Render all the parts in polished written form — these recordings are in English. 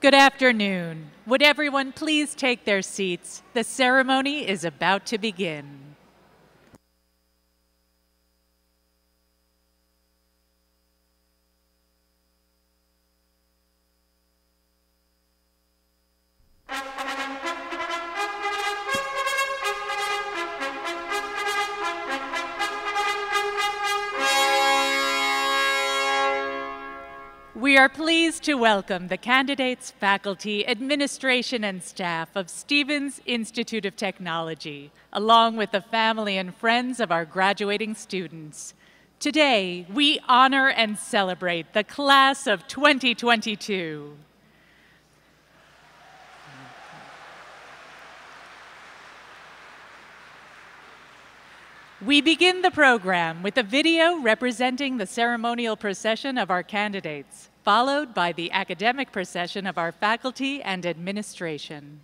Good afternoon. Would everyone please take their seats? The ceremony is about to begin. We are pleased to welcome the candidates, faculty, administration, and staff of Stevens Institute of Technology, along with the family and friends of our graduating students. Today, we honor and celebrate the class of 2022. We begin the program with a video representing the ceremonial procession of our candidates, followed by the academic procession of our faculty and administration.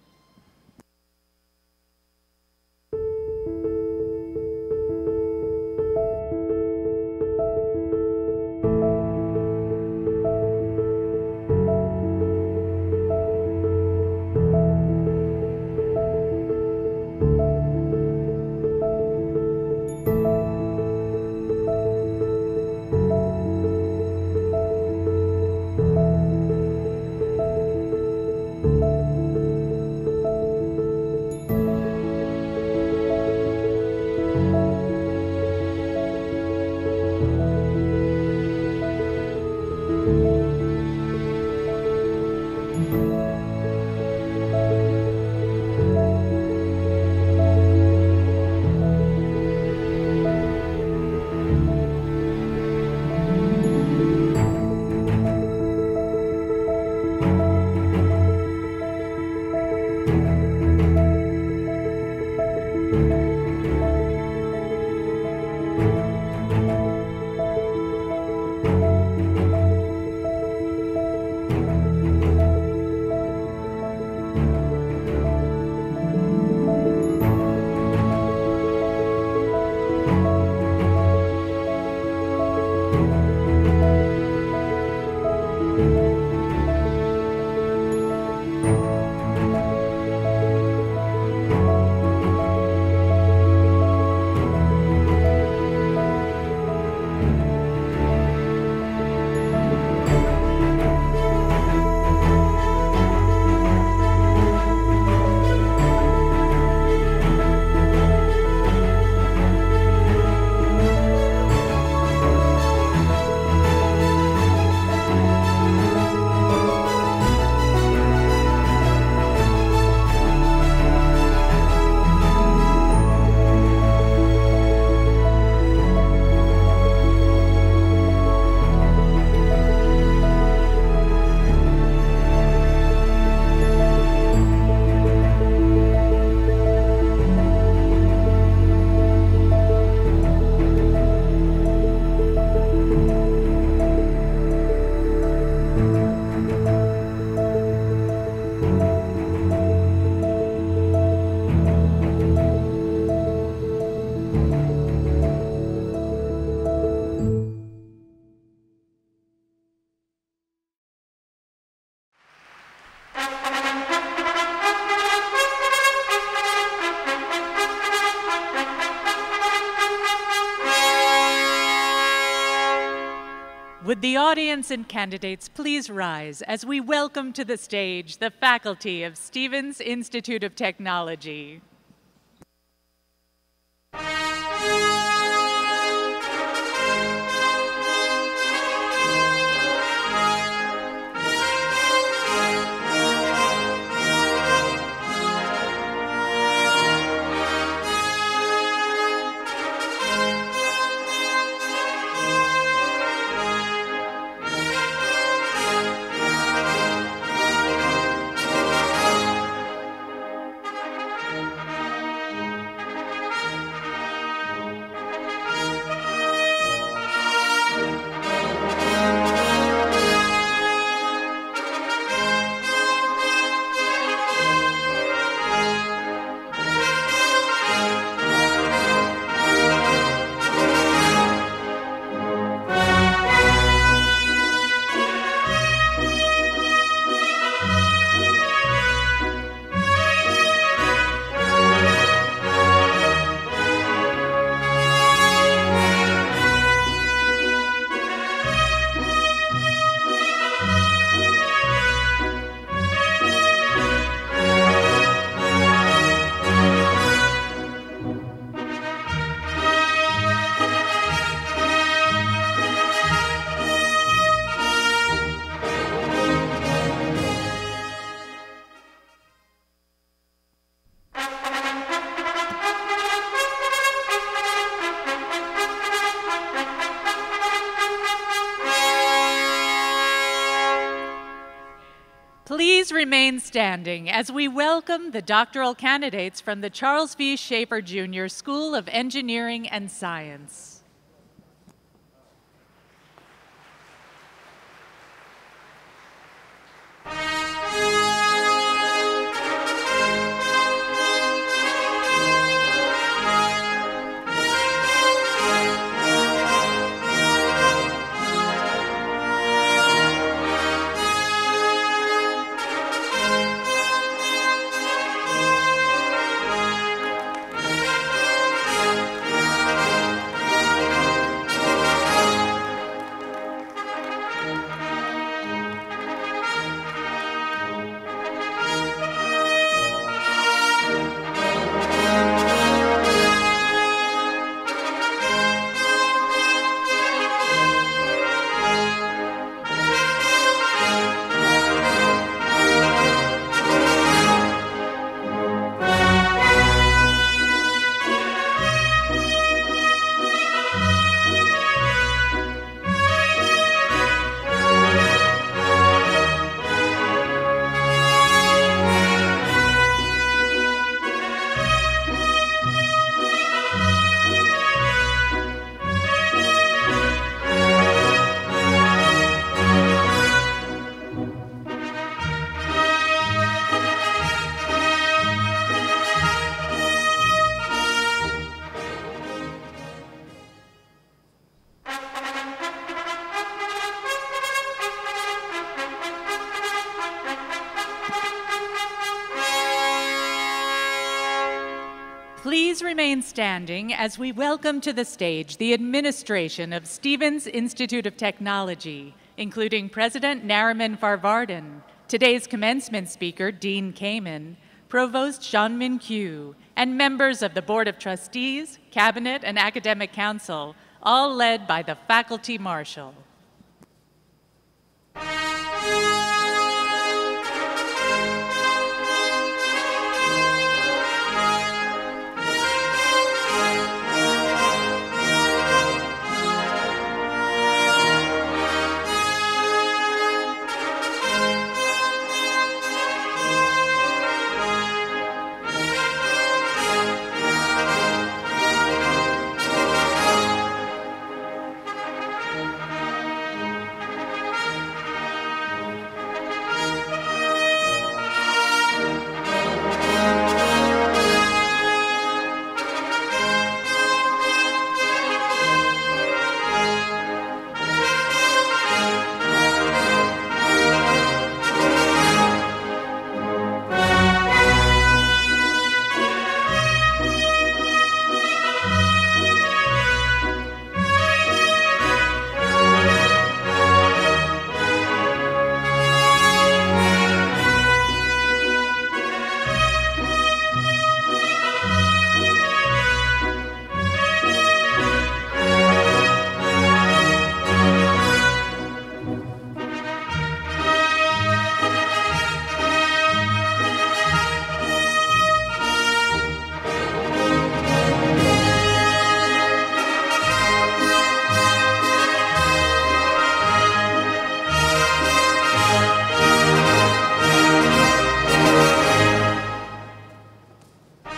Would the audience and candidates please rise as we welcome to the stage the faculty of Stevens Institute of Technology. Please remain standing as we welcome the doctoral candidates from the Charles V. Schaefer Jr. School of Engineering and Science. Please remain standing as we welcome to the stage the administration of Stevens Institute of Technology, including President Nariman Farvardin, today's commencement speaker, Dean Kamen, Provost Jean-Min Kyu, and members of the Board of Trustees, Cabinet, and Academic Council, all led by the Faculty Marshal.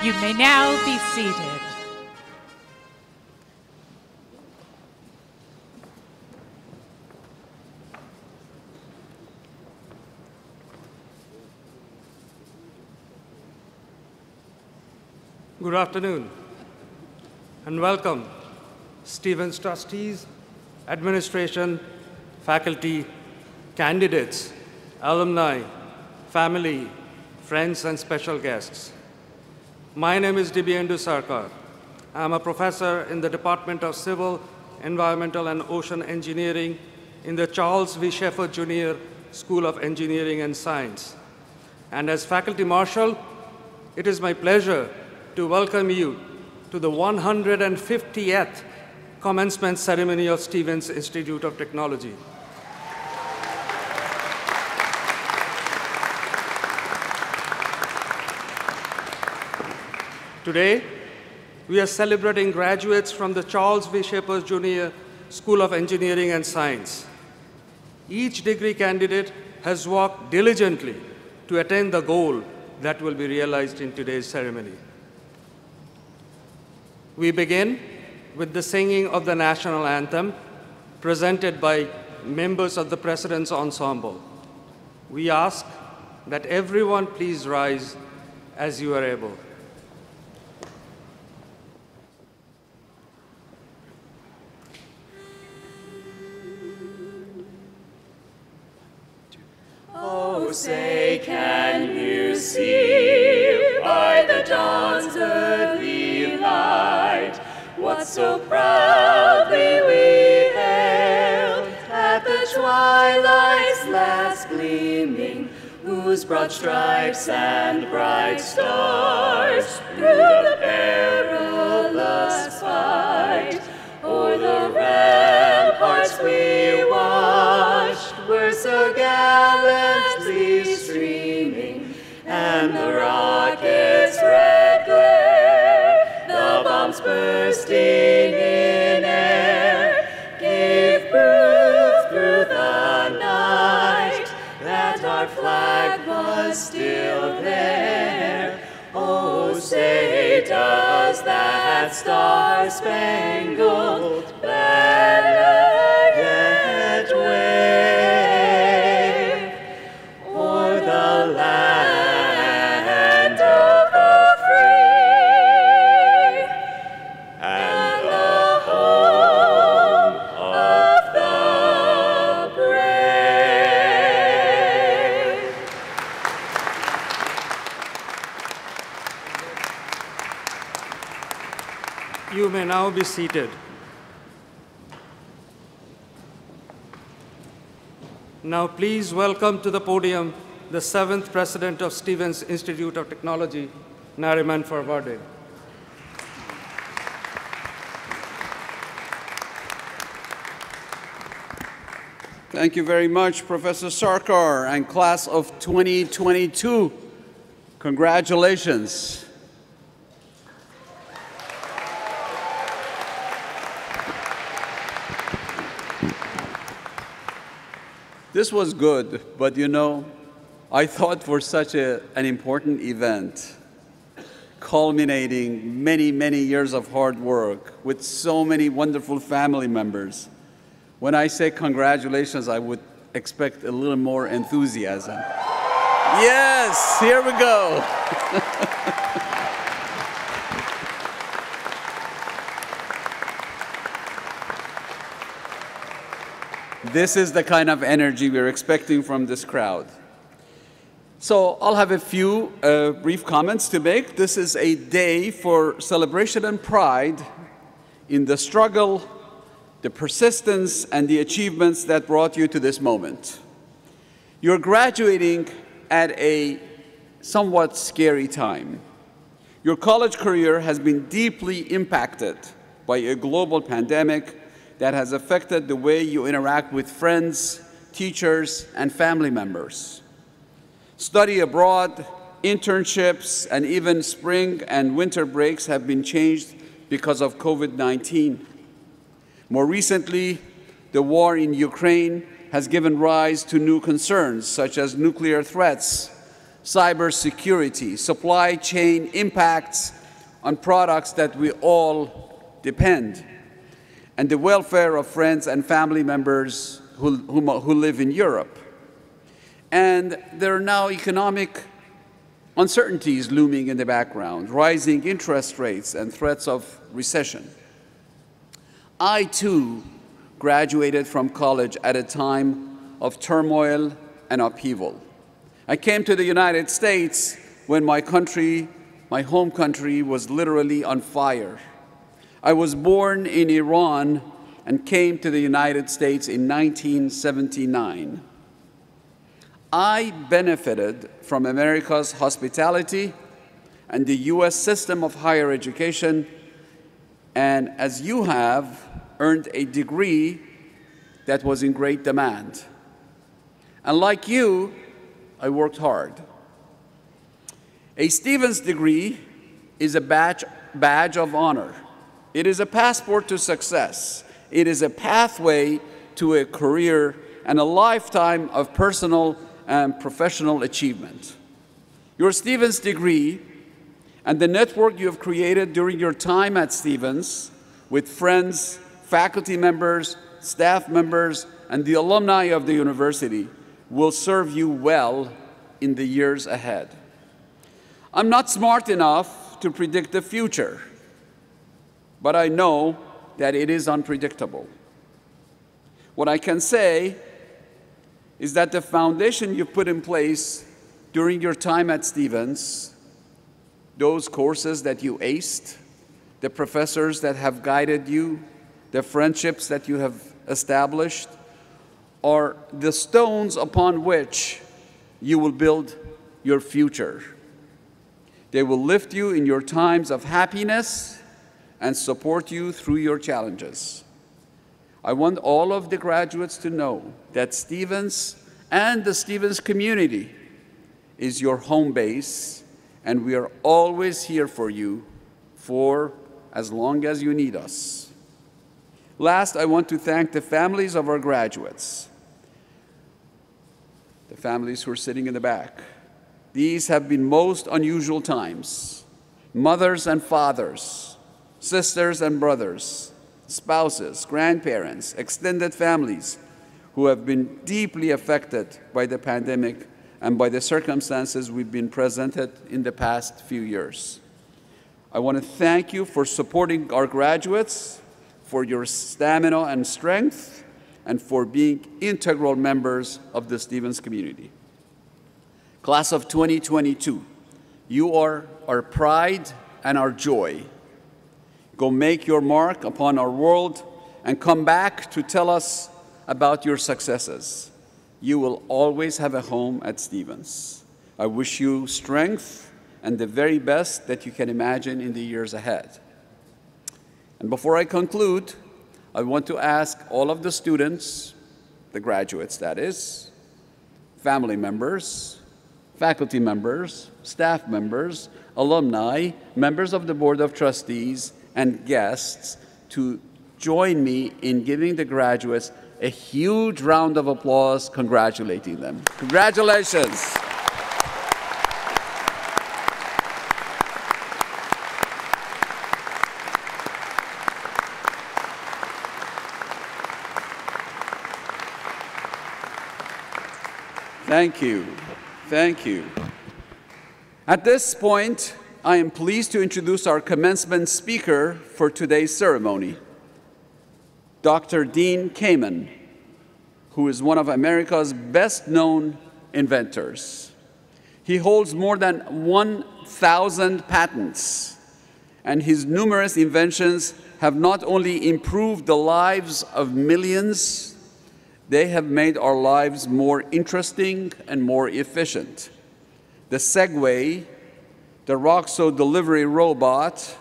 You may now be seated. Good afternoon and welcome, Stevens trustees, administration, faculty, candidates, alumni, family, friends, and special guests. My name is Dibyendu Sarkar. I am a professor in the Department of Civil, Environmental, and Ocean Engineering in the Charles V. Schaefer Jr. School of Engineering and Science. And as faculty marshal, it is my pleasure to welcome you to the 150th commencement ceremony of Stevens Institute of Technology. Today, we are celebrating graduates from the Charles V. Schaefer Jr. School of Engineering and Science. Each degree candidate has worked diligently to attain the goal that will be realized in today's ceremony. We begin with the singing of the national anthem presented by members of the President's Ensemble. We ask that everyone please rise as you are able. Oh, say, can you see by the dawn's early light what so proudly we hailed at the twilight's last gleaming, whose broad stripes and bright stars through the perilous fight o'er the ramparts we watched were so gallantly streaming, and the rocket's red glare, the bombs bursting in air, gave proof through the night that our flag was still there. Oh, say, does that star-spangled banner yet wave o'er the land of the free and the home of the brave? You may now be seated. Now please welcome to the podium the 7th President of Stevens Institute of Technology, Nariman Farvardin. Thank you very much, Professor Sarkar and class of 2022. Congratulations. This was good, but you know, I thought for such an important event, culminating many, many years of hard work with so many wonderful family members, when I say congratulations, I would expect a little more enthusiasm. Yes, here we go. This is the kind of energy we're expecting from this crowd. So I'll have a few brief comments to make. This is a day for celebration and pride in the struggle, the persistence, and the achievements that brought you to this moment. You're graduating at a somewhat scary time. Your college career has been deeply impacted by a global pandemic that has affected the way you interact with friends, teachers, and family members. Study abroad, internships, and even spring and winter breaks have been changed because of COVID-19. More recently, the war in Ukraine has given rise to new concerns such as nuclear threats, cybersecurity, supply chain impacts on products that we all depend, and the welfare of friends and family members who live in Europe. And there are now economic uncertainties looming in the background, rising interest rates and threats of recession. I, too, graduated from college at a time of turmoil and upheaval. I came to the United States when my country, my home country, was literally on fire. I was born in Iran and came to the United States in 1979. I benefited from America's hospitality and the U.S. system of higher education, and as you have, earned a degree that was in great demand. And like you, I worked hard. A Stevens degree is a badge of honor. It is a passport to success. It is a pathway to a career and a lifetime of personal and professional achievement. Your Stevens degree and the network you have created during your time at Stevens with friends, faculty members, staff members, and the alumni of the university will serve you well in the years ahead. I'm not smart enough to predict the future, but I know that it is unpredictable. What I can say is that the foundation you put in place during your time at Stevens, those courses that you aced, the professors that have guided you, the friendships that you have established, are the stones upon which you will build your future. They will lift you in your times of happiness and support you through your challenges. I want all of the graduates to know that Stevens and the Stevens community is your home base, and we are always here for you for as long as you need us. Last, I want to thank the families of our graduates, the families who are sitting in the back. These have been most unusual times. Mothers and fathers, sisters and brothers, spouses, grandparents, extended families who have been deeply affected by the pandemic and by the circumstances we've been presented in the past few years. I want to thank you for supporting our graduates, for your stamina and strength, and for being integral members of the Stevens community. Class of 2022, you are our pride and our joy. Go make your mark upon our world and come back to tell us about your successes. You will always have a home at Stevens. I wish you strength and the very best that you can imagine in the years ahead. And before I conclude, I want to ask all of the students, the graduates that is, family members, faculty members, staff members, alumni, members of the Board of Trustees, and guests to join me in giving the graduates a huge round of applause, congratulating them. Congratulations. Thank you. Thank you. At this point, I am pleased to introduce our commencement speaker for today's ceremony, Dr. Dean Kamen, who is one of America's best-known inventors. He holds more than 1,000 patents, and his numerous inventions have not only improved the lives of millions, they have made our lives more interesting and more efficient. The Segway, the Roxo delivery robot,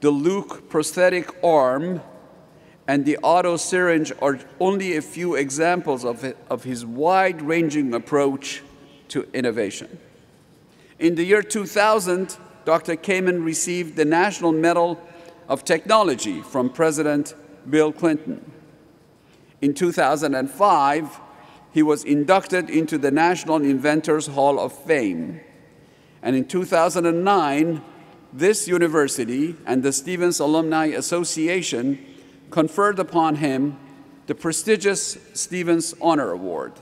the Luke prosthetic arm, and the auto syringe are only a few examples of his wide-ranging approach to innovation. In the year 2000, Dr. Kamen received the National Medal of Technology from President Bill Clinton. In 2005, he was inducted into the National Inventors Hall of Fame. And in 2009, this university and the Stevens Alumni Association conferred upon him the prestigious Stevens Honor Award.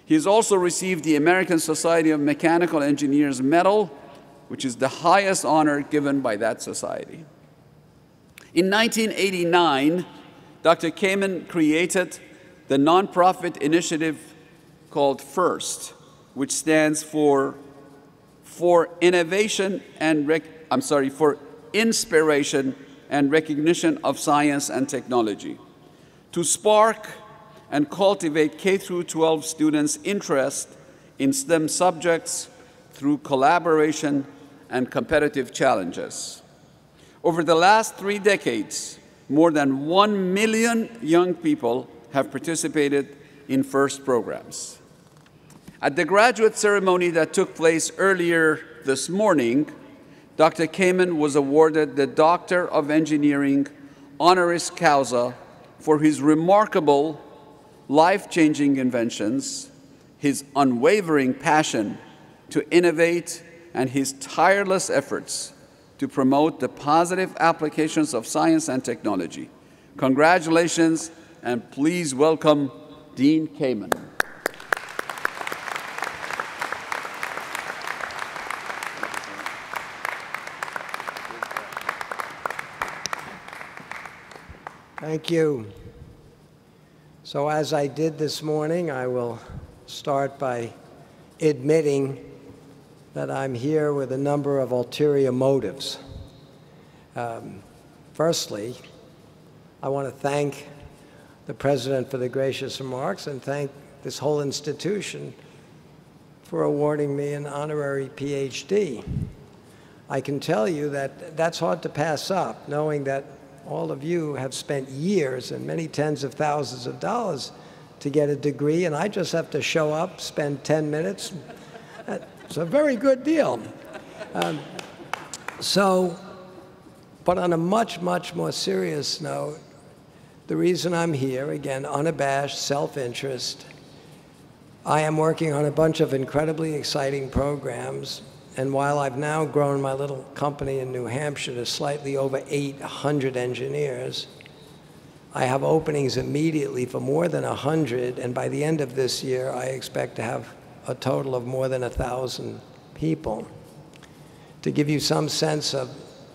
He has also received the American Society of Mechanical Engineers Medal, which is the highest honor given by that society. In 1989, Dr. Kamen created the nonprofit initiative called FIRST, which stands for inspiration and recognition of science and technology, to spark and cultivate K-12 students' interest in STEM subjects through collaboration and competitive challenges. Over the last 3 decades, more than 1 million young people have participated in FIRST programs. At the graduate ceremony that took place earlier this morning, Dr. Kamen was awarded the Doctor of Engineering honoris causa for his remarkable, life-changing inventions his unwavering passion to innovate, and his tireless efforts to promote the positive applications of science and technology. Congratulations, and please welcome Dean Kamen. Thank you. So as I did this morning, I will start by admitting that I'm here with a number of ulterior motives. Firstly, I want to thank the President for the gracious remarks and thank this whole institution for awarding me an honorary PhD. I can tell you that that's hard to pass up, knowing that all of you have spent years and many tens of thousands of dollars to get a degree, and I just have to show up, spend 10 minutes. It's a very good deal. But on a much, much more serious note, the reason I'm here, again, unabashed self-interest, I am working on a bunch of incredibly exciting programs, and while I've now grown my little company in New Hampshire to slightly over 800 engineers, I have openings immediately for more than 100, and by the end of this year, I expect to have a total of more than 1,000 people. To give you some sense of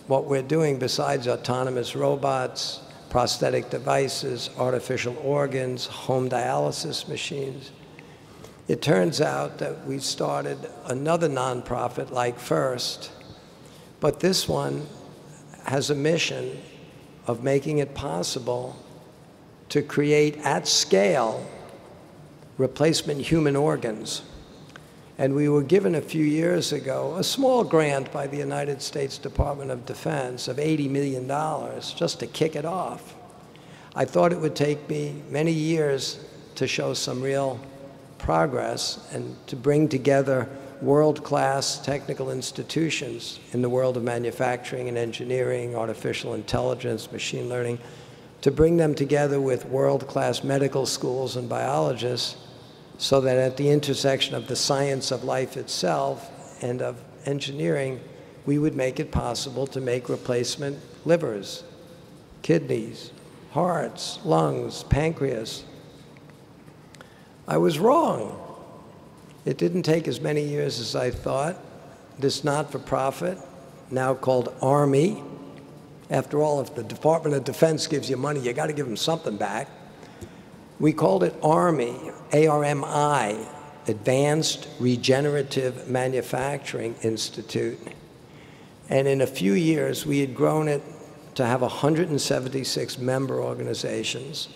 what we're doing besides autonomous robots, prosthetic devices, artificial organs, home dialysis machines, it turns out that we started another nonprofit like FIRST, but this one has a mission of making it possible to create at scale replacement human organs. And we were given a few years ago a small grant by the United States Department of Defense of $80 million just to kick it off. I thought it would take me many years to show some real progress and to bring together world-class technical institutions in the world of manufacturing and engineering, artificial intelligence, machine learning, to bring them together with world-class medical schools and biologists so that at the intersection of the science of life itself and of engineering, we would make it possible to make replacement livers, kidneys, hearts, lungs, pancreas. I was wrong. It didn't take as many years as I thought. This not-for-profit, now called Army, after all, if the Department of Defense gives you money, you got to give them something back. We called it Army, ARMI, Advanced Regenerative Manufacturing Institute. And in a few years, we had grown it to have 176 member organizations,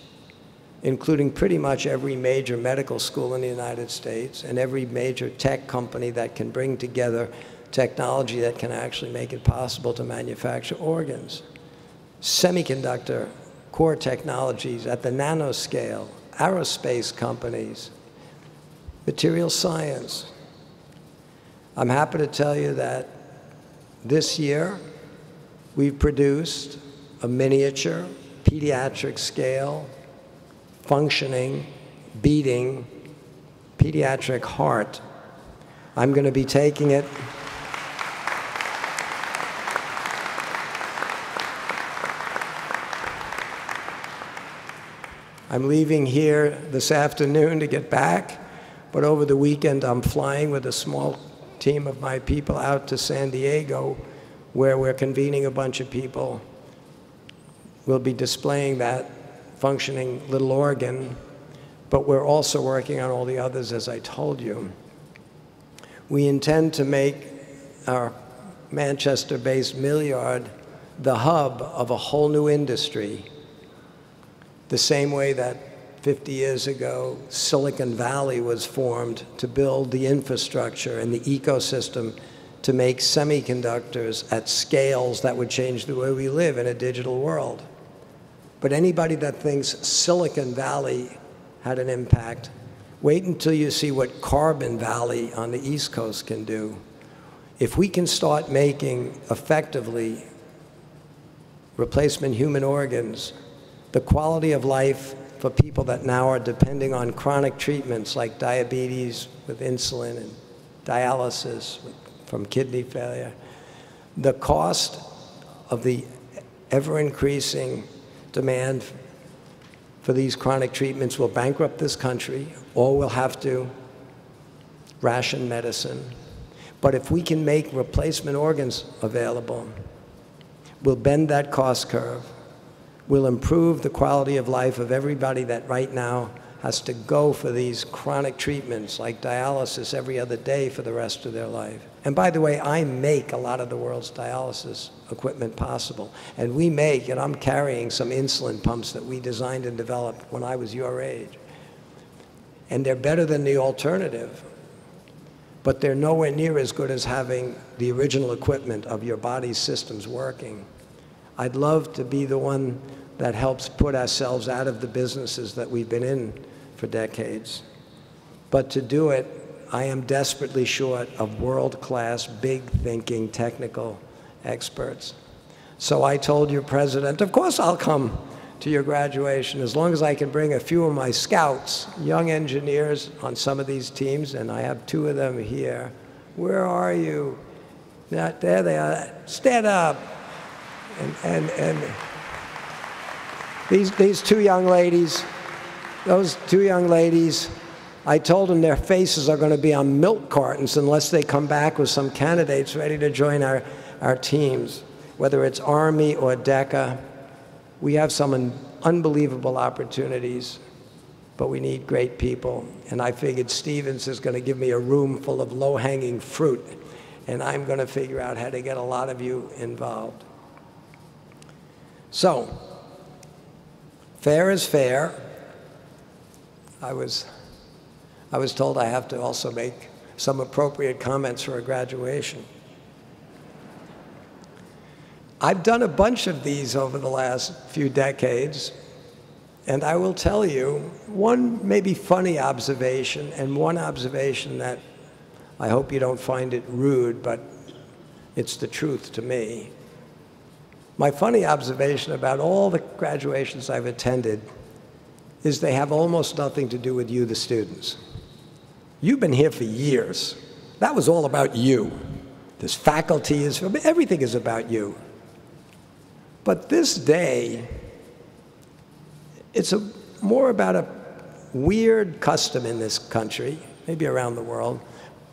including pretty much every major medical school in the United States and every major tech company that can bring together technology that can actually make it possible to manufacture organs. Semiconductor core technologies at the nanoscale, aerospace companies, material science. I'm happy to tell you that this year we've produced a miniature, pediatric scale, functioning, beating, pediatric heart. I'm going to be taking it. I'm leaving here this afternoon to get back, but over the weekend I'm flying with a small team of my people out to San Diego, where we're convening a bunch of people. We'll be displaying that functioning little organ, but we're also working on all the others, as I told you. We intend to make our Manchester-based Milliard the hub of a whole new industry, the same way that 50 years ago Silicon Valley was formed to build the infrastructure and the ecosystem to make semiconductors at scales that would change the way we live in a digital world. But anybody that thinks Silicon Valley had an impact, wait until you see what Carbon Valley on the East Coast can do. If we can start making effectively replacement human organs, the quality of life for people that now are depending on chronic treatments like diabetes with insulin and dialysis from kidney failure. The cost of the ever-increasing demand for these chronic treatments will bankrupt this country, or we'll have to ration medicine. But if we can make replacement organs available, we'll bend that cost curve. We'll improve the quality of life of everybody that right now has to go for these chronic treatments like dialysis every other day for the rest of their life. And by the way, I make a lot of the world's dialysis equipment possible. And we make, and I'm carrying some insulin pumps that we designed and developed when I was your age. And they're better than the alternative, but they're nowhere near as good as having the original equipment of your body's systems working. I'd love to be the one that helps put ourselves out of the businesses that we've been in for decades. But to do it, I am desperately short of world-class, big-thinking, technical experts. So I told your president, of course I'll come to your graduation as long as I can bring a few of my scouts, young engineers on some of these teams, and I have 2 of them here. Where are you? There they are. Stand up. And these 2 young ladies, those 2 young ladies, I told them their faces are going to be on milk cartons unless they come back with some candidates ready to join our teams, whether it's Army or DECA. We have some unbelievable opportunities, but we need great people. And I figured Stevens is going to give me a room full of low-hanging fruit, and I'm going to figure out how to get a lot of you involved. So, fair is fair. I was told I have to also make some appropriate comments for a graduation. I've done a bunch of these over the last few decades, and I will tell you one maybe funny observation and one observation that I hope you don't find it rude, but it's the truth to me. My funny observation about all the graduations I've attended is they have almost nothing to do with you, the students. You've been here for years. That was all about you. This faculty is, everything is about you. But this day, it's more about a weird custom in this country, maybe around the world.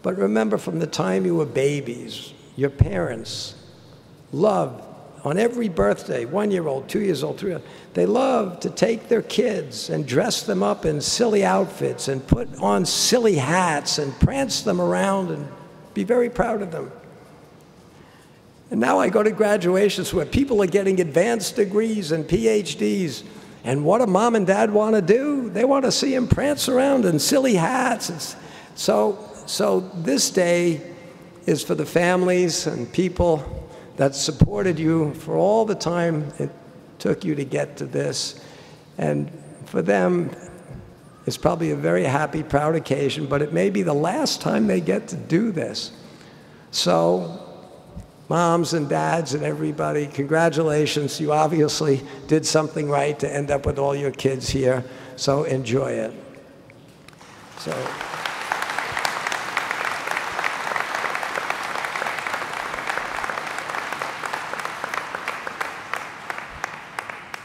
But remember, from the time you were babies, your parents loved, on every birthday, 1-year-old, 2 years old, 3 years old, they love to take their kids and dress them up in silly outfits and put on silly hats and prance them around and be very proud of them. And now I go to graduations where people are getting advanced degrees and PhDs, and what do mom and dad want to do? They want to see them prance around in silly hats. So this day is for the families and people that supported you for all the time it took you to get to this. And for them, it's probably a very happy, proud occasion, but it may be the last time they get to do this. So, moms and dads and everybody, congratulations. You obviously did something right to end up with all your kids here, so enjoy it. So.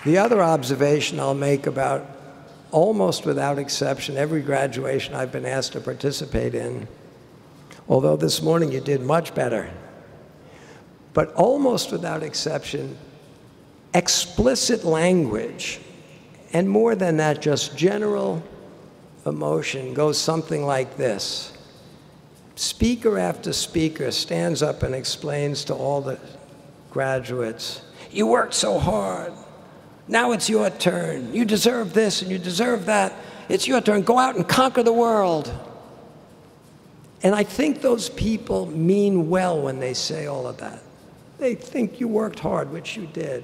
The other observation I'll make about, almost without exception, every graduation I've been asked to participate in, although this morning you did much better, but almost without exception, explicit language, and more than that, just general emotion goes something like this. Speaker after speaker stands up and explains to all the graduates, "You worked so hard. Now it's your turn. You deserve this and you deserve that. It's your turn. Go out and conquer the world." And I think those people mean well when they say all of that. They think you worked hard, which you did.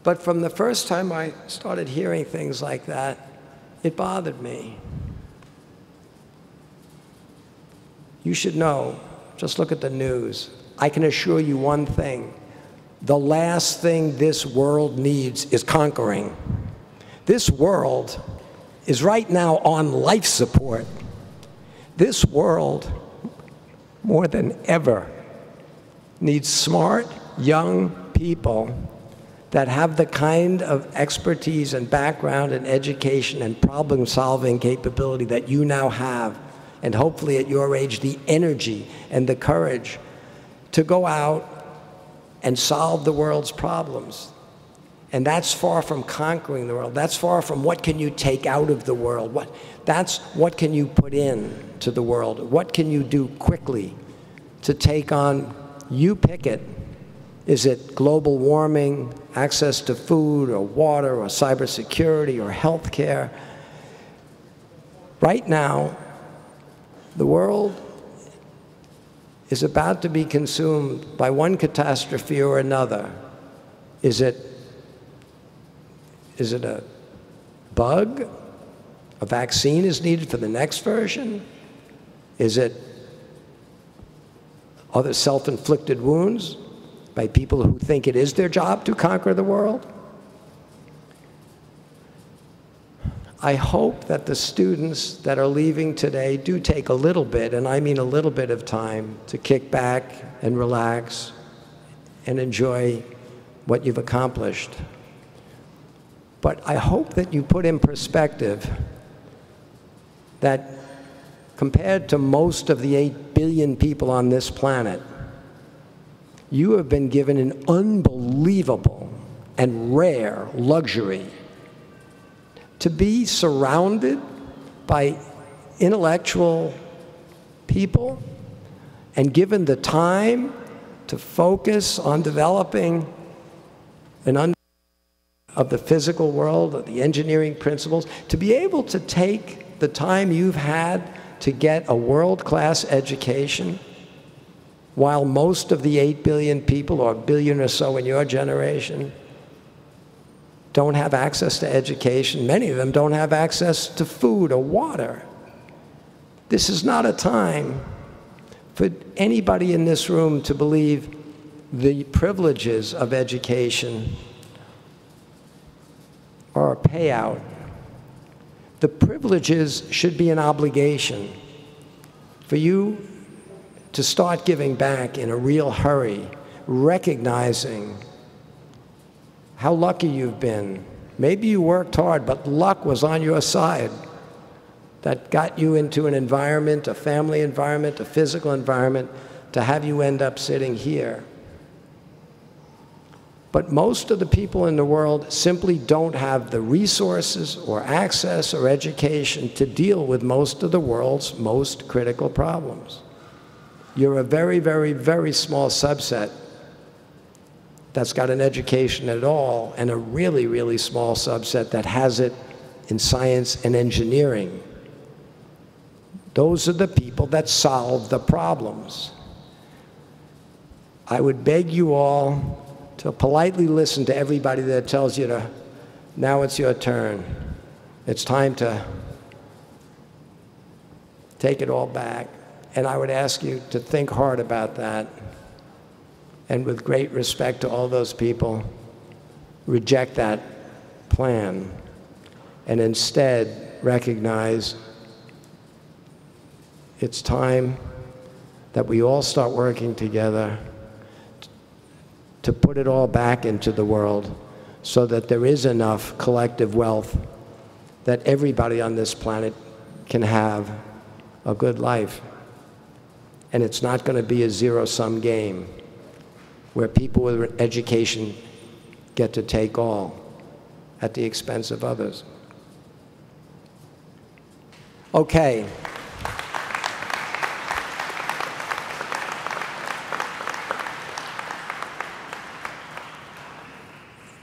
But from the first time I started hearing things like that, it bothered me. You should know, just look at the news. I can assure you one thing. The last thing this world needs is conquering. this world is right now on life support. This world, more than ever, needs smart, young people that have the kind of expertise and background and education and problem-solving capability that you now have, and hopefully at your age, the energy and the courage to go out and solve the world's problems. And that's far from conquering the world. That's far from what can you take out of the world. That's what can you put in to the world. What can you do quickly to take on, you pick it. Is it global warming, access to food or water or cybersecurity or healthcare? Right now, the world is about to be consumed by one catastrophe or another. Is it a bug? A vaccine is needed for the next version? Is it other self-inflicted wounds by people who think it is their job to conquer the world? I hope that the students that are leaving today do take a little bit, and I mean a little bit of time, to kick back and relax and enjoy what you've accomplished. But I hope that you put in perspective that compared to most of the 8 billion people on this planet, you have been given an unbelievable and rare luxury to be surrounded by intellectual people and given the time to focus on developing an understanding of the physical world, of the engineering principles, to be able to take the time you've had to get a world-class education, while most of the 8 billion people, or a billion or so in your generation, don't have access to education. Many of them don't have access to food or water. This is not a time for anybody in this room to believe the privileges of education are a payout. The privileges should be an obligation for you to start giving back in a real hurry, recognizing how lucky you've been. Maybe you worked hard, but luck was on your side that got you into an environment, a family environment, a physical environment, to have you end up sitting here. But most of the people in the world simply don't have the resources or access or education to deal with most of the world's most critical problems. You're a very, very, very small subset that's got an education at all, and a really, really small subset that has it in science and engineering. Those are the people that solve the problems. I would beg you all to politely listen to everybody that tells you to, now it's your turn. It's time to take it all back. And I would ask you to think hard about that. And with great respect to all those people, reject that plan and instead recognize it's time that we all start working together to put it all back into the world so that there is enough collective wealth that everybody on this planet can have a good life. And it's not going to be a zero-sum game where people with education get to take all at the expense of others. Okay.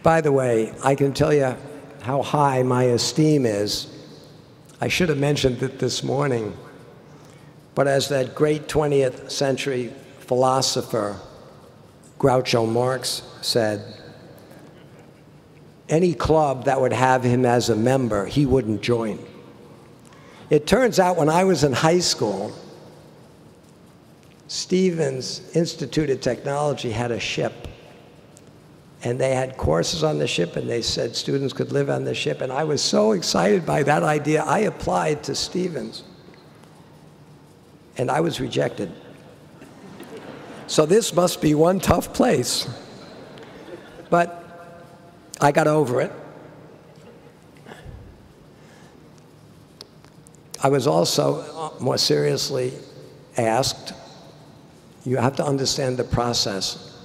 By the way, I can tell you how high my esteem is. I should have mentioned it this morning, but as that great 20th century philosopher Groucho Marx said, any club that would have him as a member, he wouldn't join. It turns out when I was in high school, Stevens Institute of Technology had a ship. and they had courses on the ship, and they said students could live on the ship. And I was so excited by that idea, I applied to Stevens. And I was rejected. So this must be one tough place. But I got over it. I was also more seriously asked, you have to understand the process.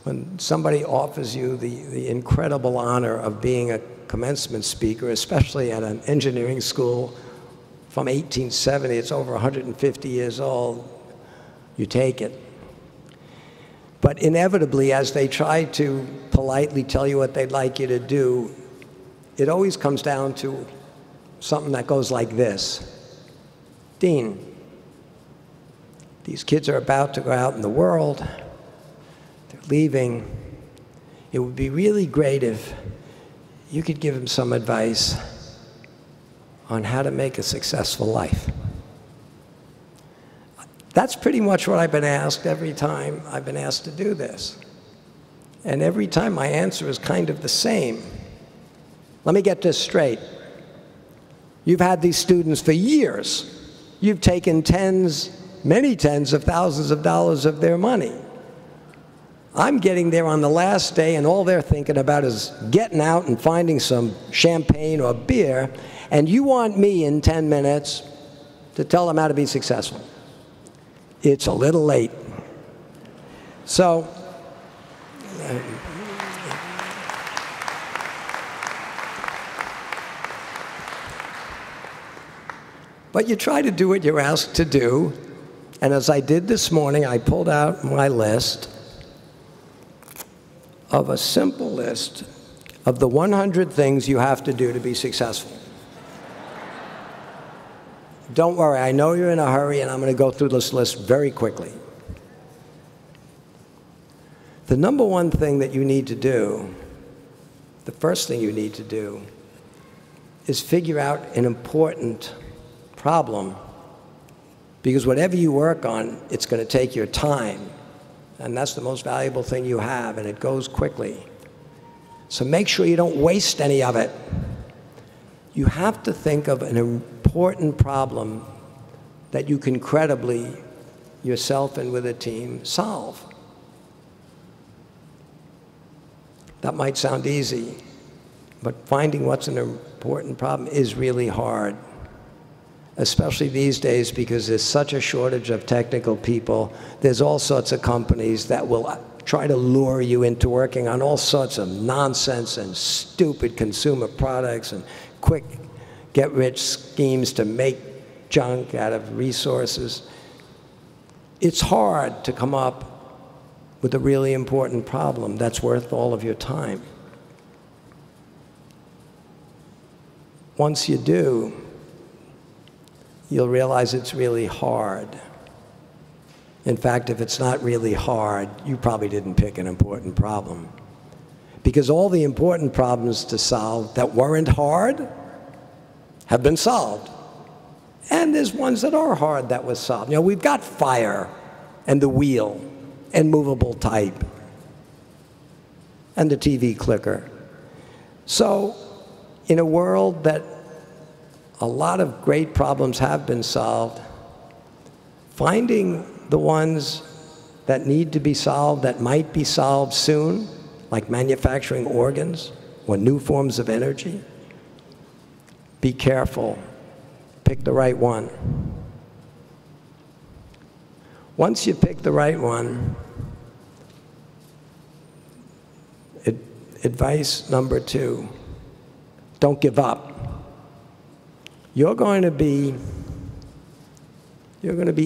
When somebody offers you the incredible honor of being a commencement speaker, especially at an engineering school from 1870, it's over 150 years old, you take it. But inevitably, as they try to politely tell you what they'd like you to do, it always comes down to something that goes like this. Dean, these kids are about to go out in the world. They're leaving. It would be really great if you could give them some advice on how to make a successful life. That's pretty much what I've been asked every time I've been asked to do this. And every time my answer is kind of the same. Let me get this straight. You've had these students for years. You've taken many tens of thousands of dollars of their money. I'm getting there on the last day, and all they're thinking about is getting out and finding some champagne or beer, and you want me in 10 minutes to tell them how to be successful. It's a little late. So, but you try to do what you're asked to do, and as I did this morning, I pulled out my list of a simple list of the 100 things you have to do to be successful. Don't worry, I know you're in a hurry, and I'm going to go through this list very quickly. The number one thing that you need to do, the first thing you need to do, is figure out an important problem. Because whatever you work on, it's going to take your time. And that's the most valuable thing you have, and it goes quickly. So make sure you don't waste any of it. You have to think of an important problem that you can credibly, yourself and with a team, solve. That might sound easy, but finding what's an important problem is really hard, especially these days because there's such a shortage of technical people. There's all sorts of companies that will try to lure you into working on all sorts of nonsense and stupid consumer products and quick get-rich schemes to make junk out of resources. It's hard to come up with a really important problem that's worth all of your time. Once you do, you'll realize it's really hard. In fact, if it's not really hard, you probably didn't pick an important problem. Because all the important problems to solve that weren't hard have been solved. And there's ones that are hard that was solved. You know, we've got fire and the wheel and movable type and the TV clicker. So in a world that a lot of great problems have been solved, finding the ones that need to be solved, that might be solved soon, like manufacturing organs or new forms of energy, be careful. Pick the right one. Once you pick the right one, advice number 2, don't give up. You're going to be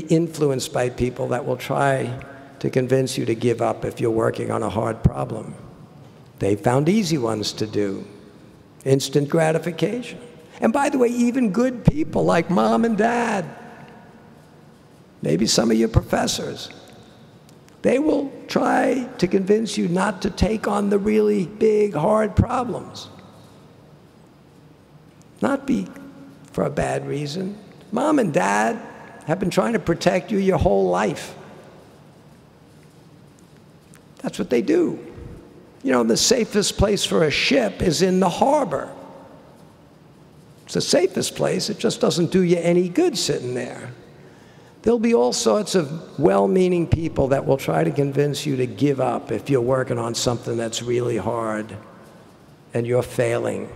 influenced by people that will try to convince you to give up if you're working on a hard problem. They found easy ones to do. Instant gratification. And by the way, even good people like mom and dad, maybe some of your professors, they will try to convince you not to take on the really big, hard problems. Not be for a bad reason. Mom and dad have been trying to protect you your whole life. That's what they do. You know, the safest place for a ship is in the harbor. It's the safest place. It just doesn't do you any good sitting there. There'll be all sorts of well-meaning people that will try to convince you to give up if you're working on something that's really hard and you're failing.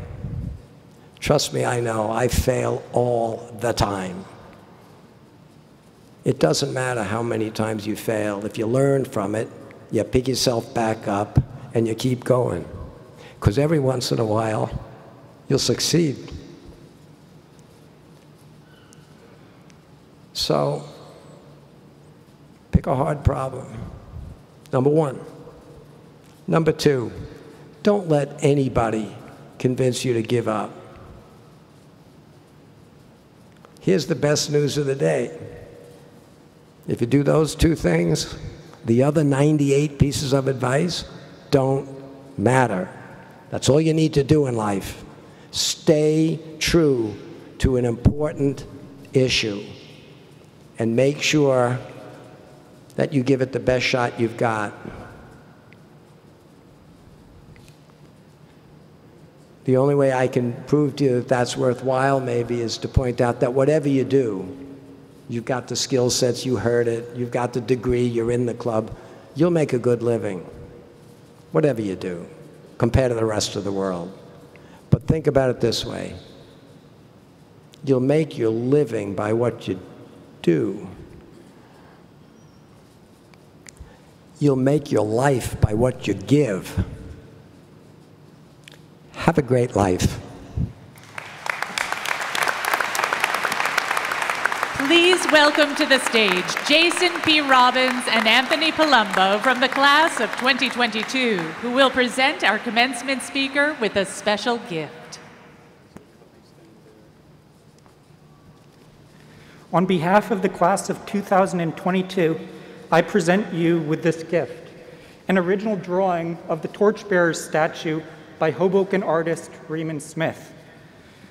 Trust me, I know. I fail all the time. It doesn't matter how many times you fail. If you learn from it, you pick yourself back up and you keep going. Because every once in a while, you'll succeed. So, pick a hard problem. Number one. Number two, don't let anybody convince you to give up. Here's the best news of the day. If you do those two things, the other 98 pieces of advice don't matter. That's all you need to do in life. Stay true to an important issue and make sure that you give it the best shot you've got. The only way I can prove to you that that's worthwhile maybe is to point out that whatever you do, you've got the skill sets, you heard it, you've got the degree, you're in the club, you'll make a good living, whatever you do, compared to the rest of the world. But think about it this way. You'll make your living by what you do. You'll make your life by what you give. Have a great life. Please welcome to the stage Jason P. Robbins and Anthony Palumbo from the class of 2022, who will present our commencement speaker with a special gift. On behalf of the class of 2022, I present you with this gift, an original drawing of the Torchbearers statue by Hoboken artist Raymond Smith.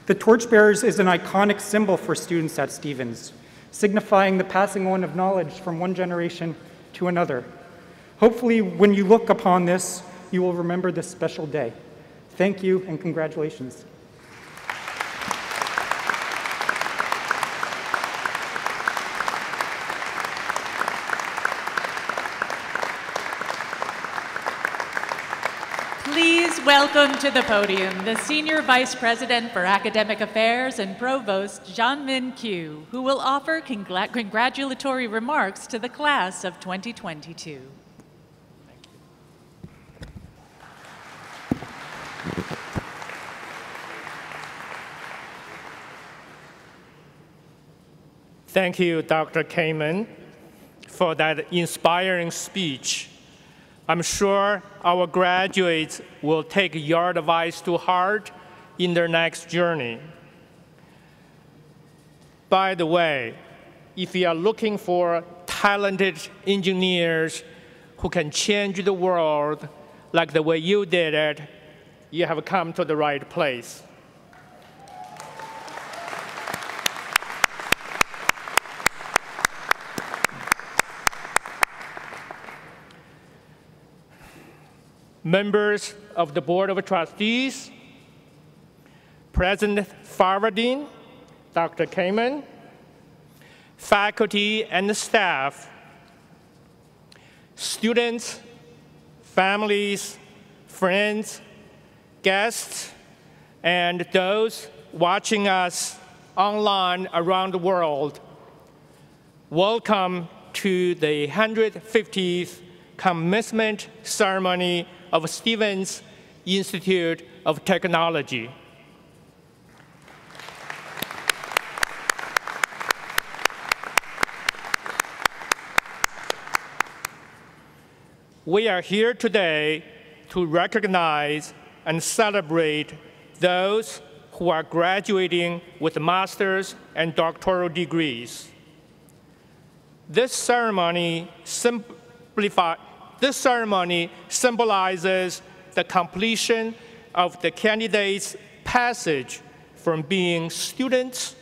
The Torchbearers is an iconic symbol for students at Stevens, signifying the passing on of knowledge from one generation to another. Hopefully, when you look upon this, you will remember this special day. Thank you and congratulations. Please welcome to the podium the Senior Vice President for Academic Affairs and Provost Jean-Min Q, who will offer congratulatory remarks to the class of 2022. Thank you, Dr. Kamen, for that inspiring speech. I'm sure our graduates will take your advice to heart in their next journey. By the way, if you are looking for talented engineers who can change the world like the way you did it, you have come to the right place. Members of the Board of Trustees, President Farvardin, Dr. Kamen, faculty and staff, students, families, friends, guests, and those watching us online around the world, welcome to the 150th commencement ceremony of Stevens Institute of Technology. We are here today to recognize and celebrate those who are graduating with master's and doctoral degrees. This ceremony symbolizes the completion of the candidates' passage from being students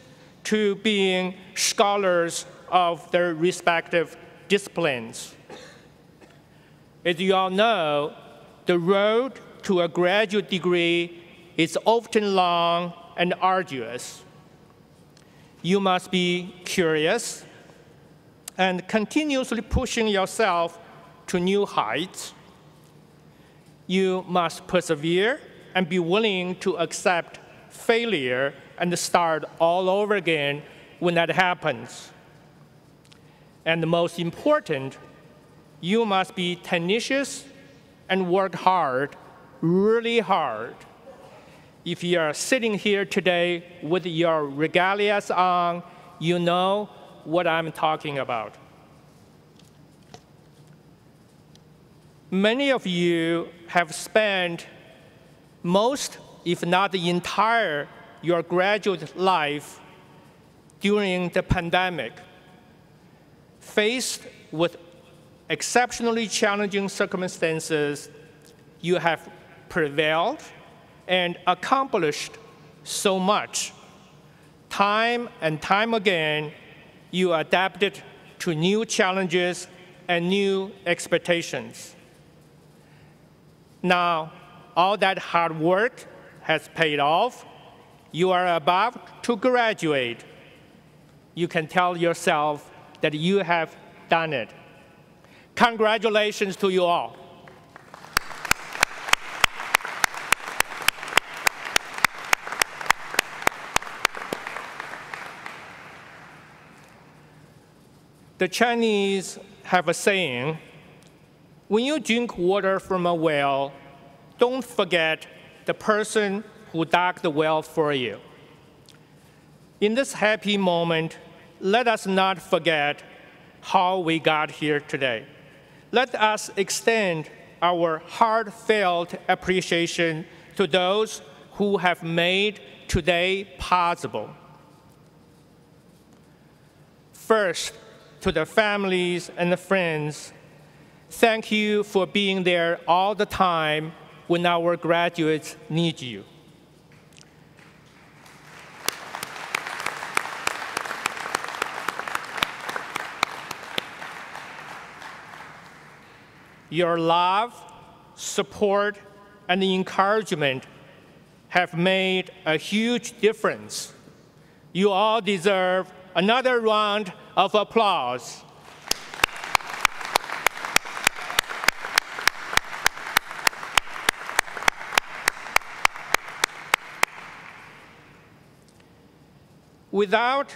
to being scholars of their respective disciplines. As you all know, the road to a graduate degree is often long and arduous. You must be curious and continuously pushing yourself to new heights. You must persevere and be willing to accept failure and start all over again when that happens. And the most important, you must be tenacious and work hard, really hard. If you are sitting here today with your regalias on, you know what I'm talking about. Many of you have spent most, if not the entire, your graduate life during the pandemic. Faced with exceptionally challenging circumstances, you have prevailed and accomplished so much. Time and time again, you adapted to new challenges and new expectations. Now, all that hard work has paid off. You are about to graduate. You can tell yourself that you have done it. Congratulations to you all. The Chinese have a saying, when you drink water from a well, don't forget the person who dug the well for you. In this happy moment, let us not forget how we got here today. Let us extend our heartfelt appreciation to those who have made today possible. First, to the families and the friends, thank you for being there all the time when our graduates need you. Your love, support, and encouragement have made a huge difference. You all deserve another round of applause. Without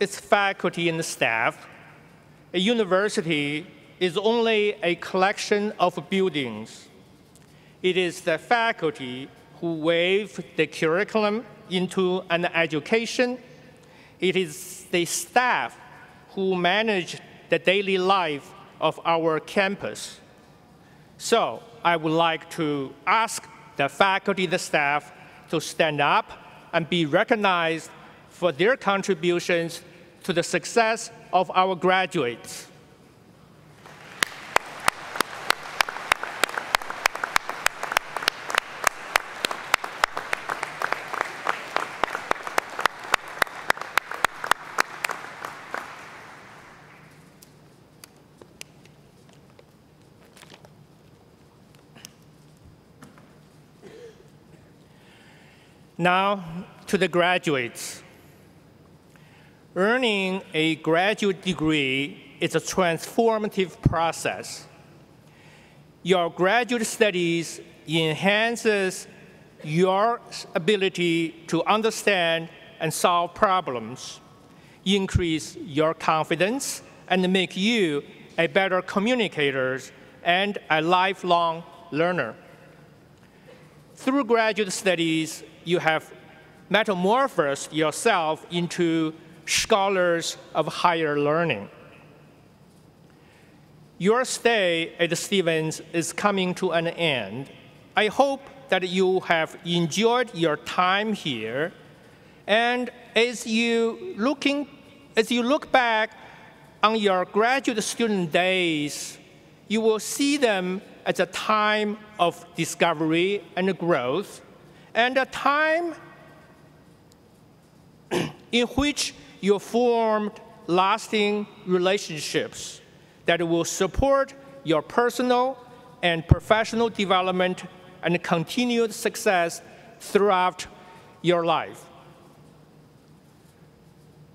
its faculty and staff, a university is only a collection of buildings. It is the faculty who weave the curriculum into an education. It is the staff who manage the daily life of our campus. So I would like to ask the faculty, the staff, to stand up and be recognized for their contributions to the success of our graduates. Now, to the graduates. Earning a graduate degree is a transformative process. Your graduate studies enhances your ability to understand and solve problems, increase your confidence, and make you a better communicator and a lifelong learner. Through graduate studies, you have metamorphosed yourself into scholars of higher learning. Your stay at Stevens is coming to an end. I hope that you have enjoyed your time here, and as you look back on your graduate student days, you will see them as a time of discovery and growth, and a time in which you formed lasting relationships that will support your personal and professional development and continued success throughout your life.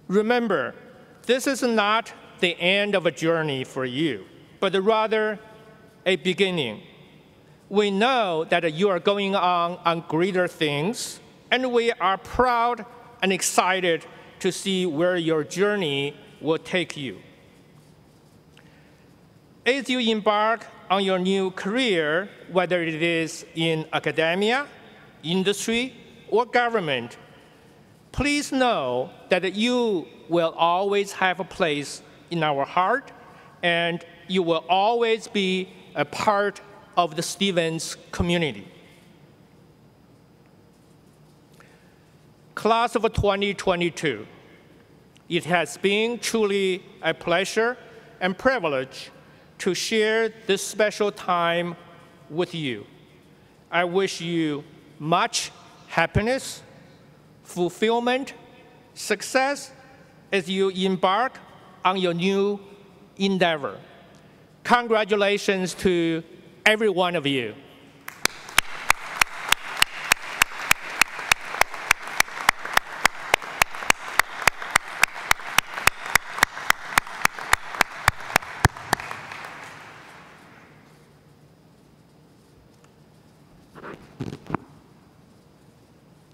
Remember, this is not the end of a journey for you, but rather a beginning. We know that you are going on greater things, and we are proud and excited to see where your journey will take you. As you embark on your new career, whether it is in academia, industry, or government, please know that you will always have a place in our heart, and you will always be a part of the Stevens community. Class of 2022, it has been truly a pleasure and privilege to share this special time with you. I wish you much happiness, fulfillment, success as you embark on your new endeavor. Congratulations to every one of you.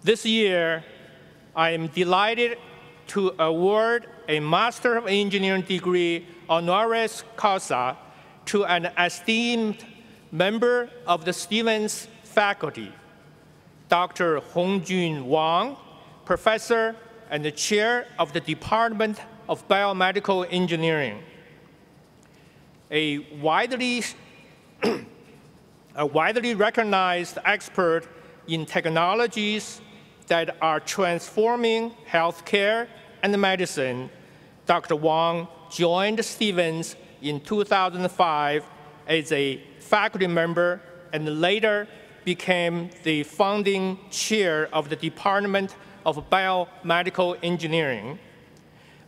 This year, I am delighted to award a Master of Engineering degree honoris causa to an esteemed member of the Stevens faculty, Dr. Hongjun Wang, professor and the chair of the Department of Biomedical Engineering. A widely recognized expert in technologies that are transforming healthcare and medicine, Dr. Wang joined Stevens in 2005 as a faculty member and later became the founding chair of the Department of Biomedical Engineering.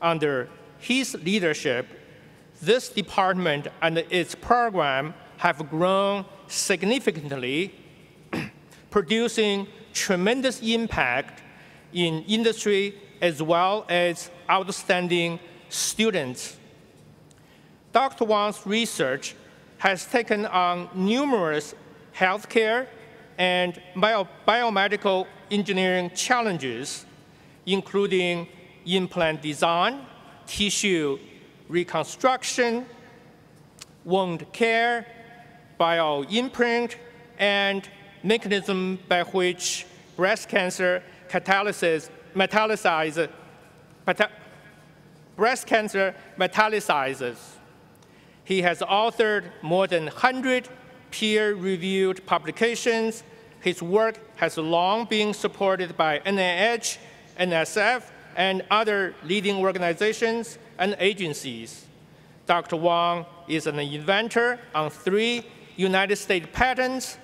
Under his leadership, this department and its program have grown significantly, producing tremendous impact in industry as well as outstanding students. Dr. Wang's research has taken on numerous healthcare and biomedical engineering challenges, including implant design, tissue reconstruction, wound care, bioimprint, and mechanism by which breast cancer metastasizes. He has authored more than 100 peer-reviewed publications. His work has long been supported by NIH, NSF, and other leading organizations and agencies. Dr. Wang is an inventor on 3 United States patents,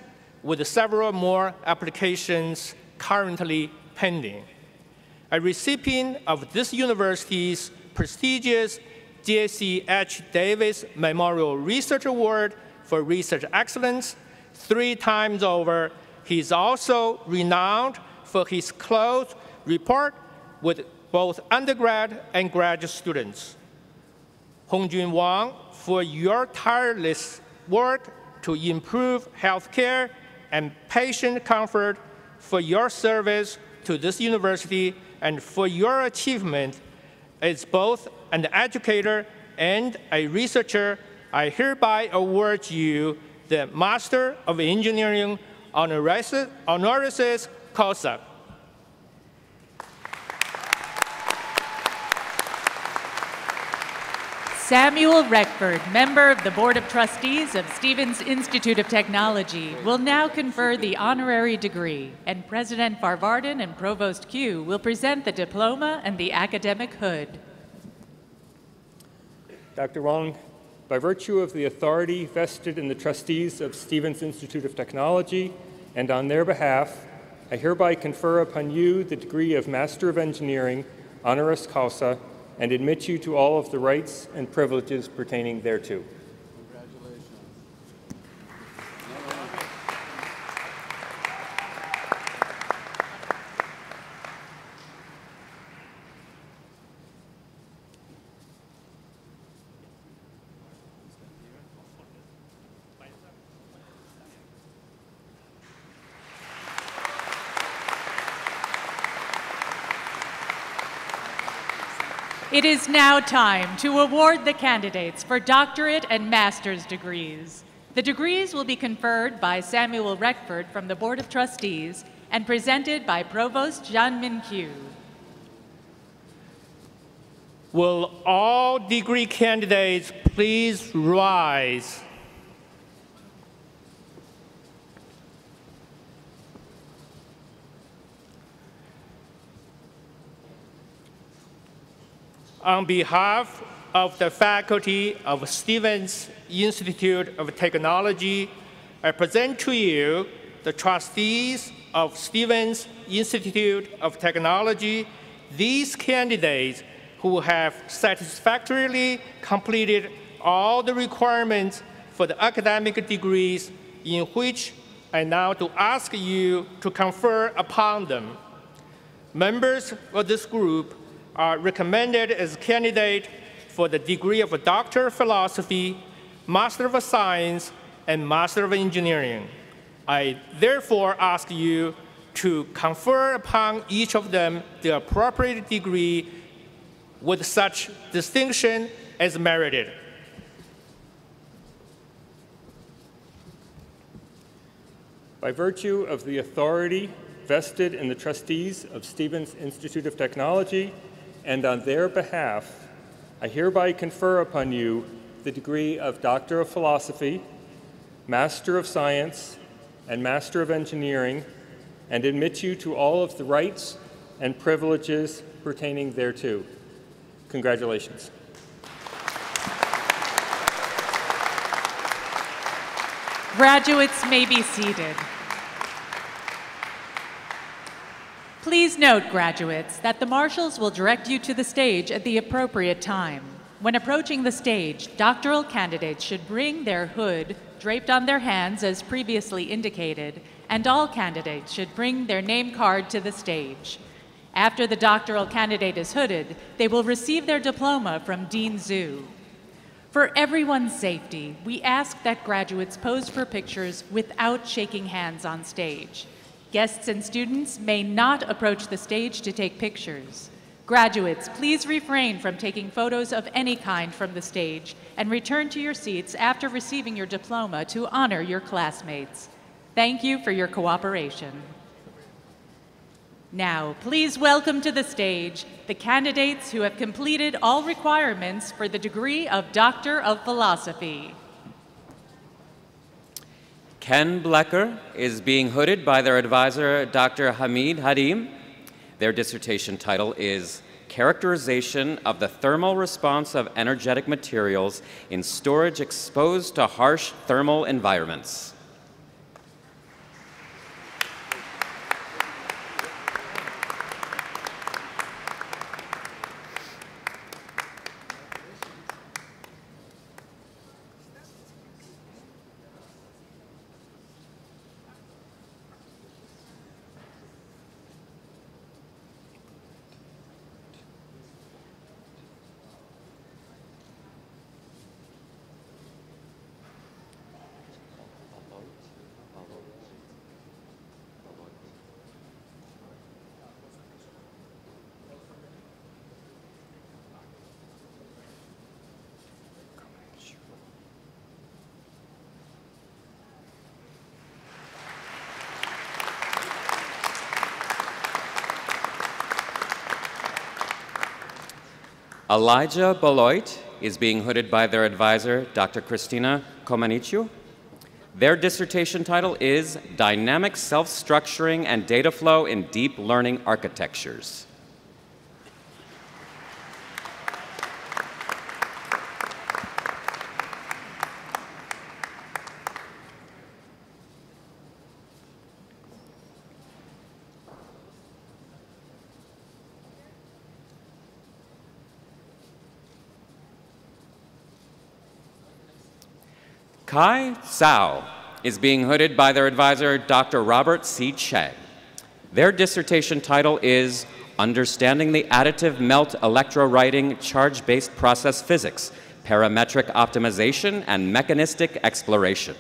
with several more applications currently pending. A recipient of this university's prestigious J.C. H. Davis Memorial Research Award for Research Excellence 3 times over, he is also renowned for his close rapport with both undergrad and graduate students. Hongjun Wang, for your tireless work to improve healthcare and patient comfort, for your service to this university, and for your achievement as both an educator and a researcher, I hereby award you the Master of Engineering honoris causa. Samuel Reckford, member of the Board of Trustees of Stevens Institute of Technology, will now confer the honorary degree, and President Farvarden and Provost Q will present the diploma and the academic hood. Dr. Wang, by virtue of the authority vested in the trustees of Stevens Institute of Technology, and on their behalf, I hereby confer upon you the degree of Master of Engineering, honoris causa, and admit you to all of the rights and privileges pertaining thereto. Congratulations. It is now time to award the candidates for doctorate and master's degrees. The degrees will be conferred by Samuel Reckford from the Board of Trustees and presented by Provost Jean-Min Kyu. Will all degree candidates please rise? On behalf of the faculty of Stevens Institute of Technology, I present to you the trustees of Stevens Institute of Technology, these candidates who have satisfactorily completed all the requirements for the academic degrees in which I now to ask you to confer upon them. Members of this group are recommended as candidates for the degree of Doctor of Philosophy, Master of Science, and Master of Engineering. I therefore ask you to confer upon each of them the appropriate degree with such distinction as merited. By virtue of the authority vested in the trustees of Stevens Institute of Technology, and on their behalf, I hereby confer upon you the degree of Doctor of Philosophy, Master of Science, and Master of Engineering, and admit you to all of the rights and privileges pertaining thereto. Congratulations. Graduates may be seated. Please note, graduates, that the marshals will direct you to the stage at the appropriate time. When approaching the stage, doctoral candidates should bring their hood draped on their hands as previously indicated, and all candidates should bring their name card to the stage. After the doctoral candidate is hooded, they will receive their diploma from Dean Zhu. For everyone's safety, we ask that graduates pose for pictures without shaking hands on stage. Guests and students may not approach the stage to take pictures. Graduates, please refrain from taking photos of any kind from the stage and return to your seats after receiving your diploma to honor your classmates. Thank you for your cooperation. Now, please welcome to the stage the candidates who have completed all requirements for the degree of Doctor of Philosophy. Ken Blecker is being hooded by their advisor, Dr. Hamid Hadim. Their dissertation title is Characterization of the Thermal Response of Energetic Materials in Storage Exposed to Harsh Thermal Environments. Elijah Beloit is being hooded by their advisor, Dr. Christina Comaniciu. Their dissertation title is Dynamic Self-Structuring and Data Flow in Deep Learning Architectures. Kai Tsao is being hooded by their advisor, Dr. Robert C. Cheng. Their dissertation title is Understanding the Additive Melt Electrowriting Charge-Based Process Physics, Parametric Optimization and Mechanistic Exploration.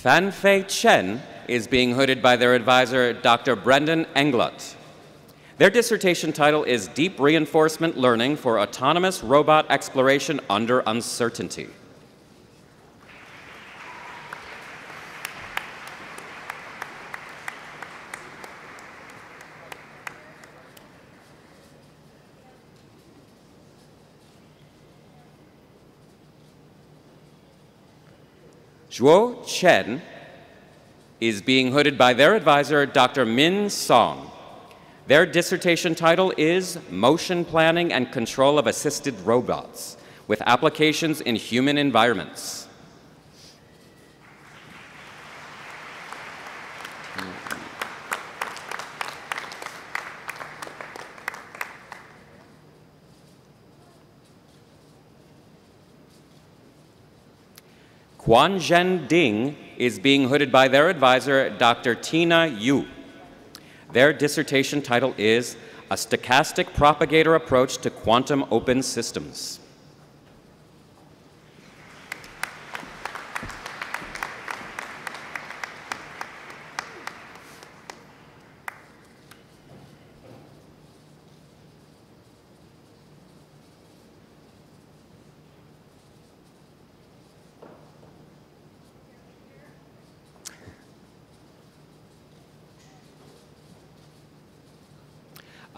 Fanfei Chen is being hooded by their advisor, Dr. Brendan Englert. Their dissertation title is Deep Reinforcement Learning for Autonomous Robot Exploration Under Uncertainty. Zhuo Chen is being hooded by their advisor, Dr. Min Song. Their dissertation title is Motion Planning and Control of Assisted Robots with Applications in Human Environments. Quanzhen Ding is being hooded by their advisor, Dr. Tina Yu. Their dissertation title is A Stochastic Propagator Approach to Quantum Open Systems.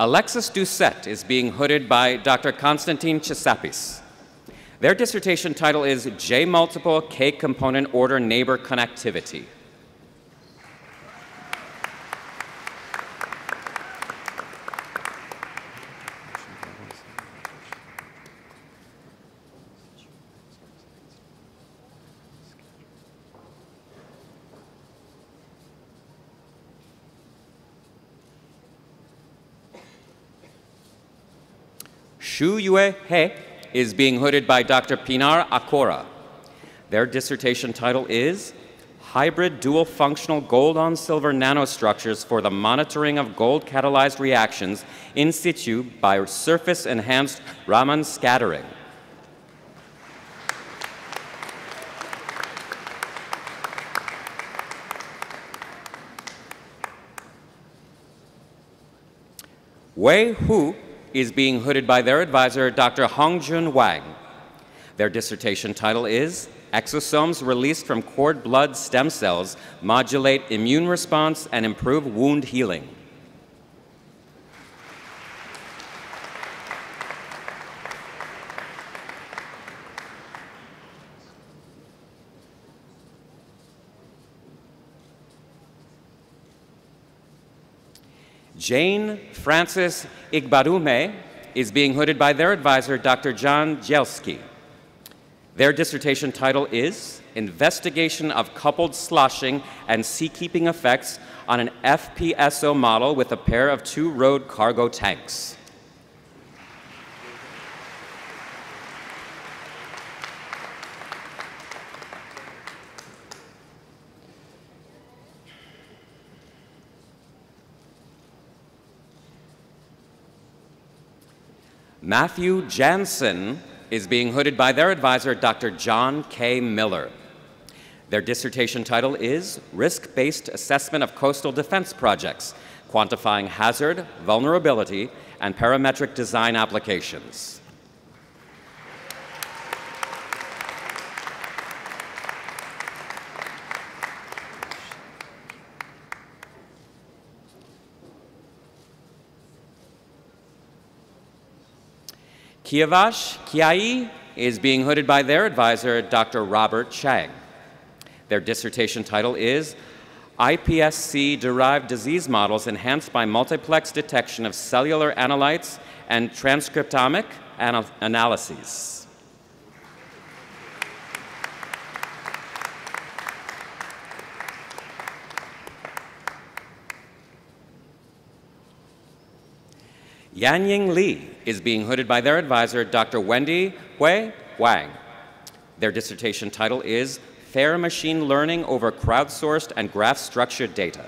Alexis Doucette is being hooded by Dr. Konstantin Chisapis. Their dissertation title is J-multiple K-component order neighbor connectivity. Xu Yue He is being hooded by Dr. Pinar Acora. Their dissertation title is Hybrid Dual Functional Gold-on-Silver Nanostructures for the Monitoring of Gold-Catalyzed Reactions in situ by Surface-Enhanced Raman Scattering. Wei Hu is being hooded by their advisor, Dr. Hongjun Wang. Their dissertation title is Exosomes Released from Cord Blood Stem Cells Modulate Immune Response and Improve Wound Healing. Jane Frances Igbarume is being hooded by their advisor, Dr. John Jelski. Their dissertation title is Investigation of Coupled Sloshing and Seakeeping Effects on an FPSO Model with a Pair of Two-Road Cargo Tanks. Matthew Jansen is being hooded by their advisor, Dr. John K. Miller. Their dissertation title is Risk-Based Assessment of Coastal Defense Projects, Quantifying Hazard, Vulnerability, and Parametric Design Applications. Kiavash Kiai is being hooded by their advisor, Dr. Robert Chang. Their dissertation title is iPSC-derived disease models enhanced by multiplex detection of cellular analytes and transcriptomic analyses. Yanying Li is being hooded by their advisor, Dr. Wendy Hui Wang. Their dissertation title is Fair Machine Learning over Crowdsourced and Graph-Structured Data.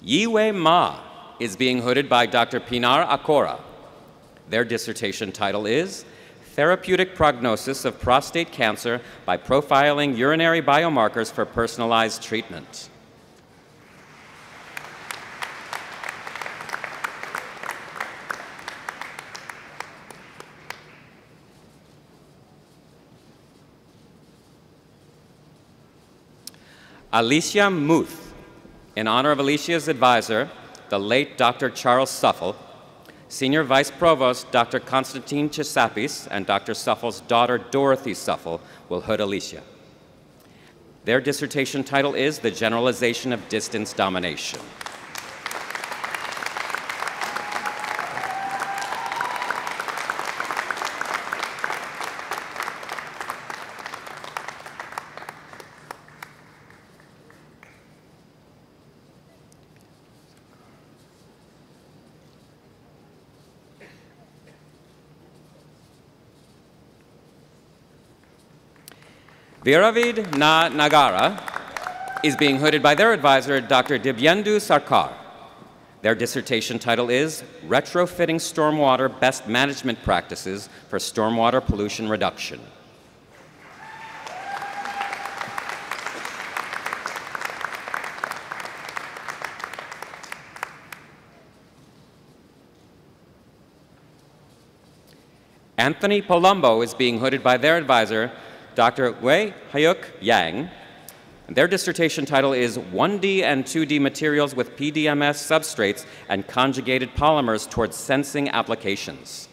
Yiwei Ma is being hooded by Dr. Pinar Acora. Their dissertation title is Therapeutic Prognosis of Prostate Cancer by Profiling Urinary Biomarkers for Personalized Treatment. Alicia Muth, in honor of Alicia's advisor, the late Dr. Charles Suffel, Senior Vice Provost Dr. Konstantin Chisapis and Dr. Suffel's daughter Dorothy Suffel will hood Alicia. Their dissertation title is The Generalization of Distance Domination. Viravid Na Nagara is being hooded by their advisor, Dr. Dibyendu Sarkar. Their dissertation title is Retrofitting Stormwater Best Management Practices for Stormwater Pollution Reduction. Anthony Palumbo is being hooded by their advisor, Dr. Wei Hyuk Yang. Their dissertation title is 1D and 2D Materials with PDMS Substrates and Conjugated Polymers Towards Sensing Applications.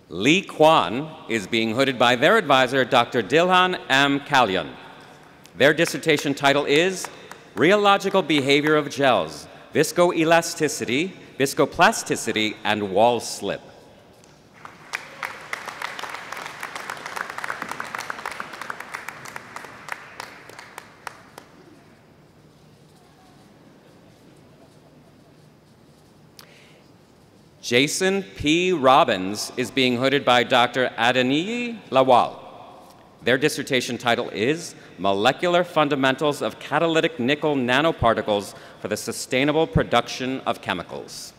Lee Kwan is being hooded by their advisor, Dr. Dilhan M. Kalyan. Their dissertation title is Rheological Behavior of Gels, Viscoelasticity, Viscoplasticity, and Wall Slip. Jason P. Robbins is being hooded by Dr. Adeniyi Lawal. Their dissertation title is Molecular Fundamentals of Catalytic Nickel Nanoparticles for the Sustainable Production of Chemicals.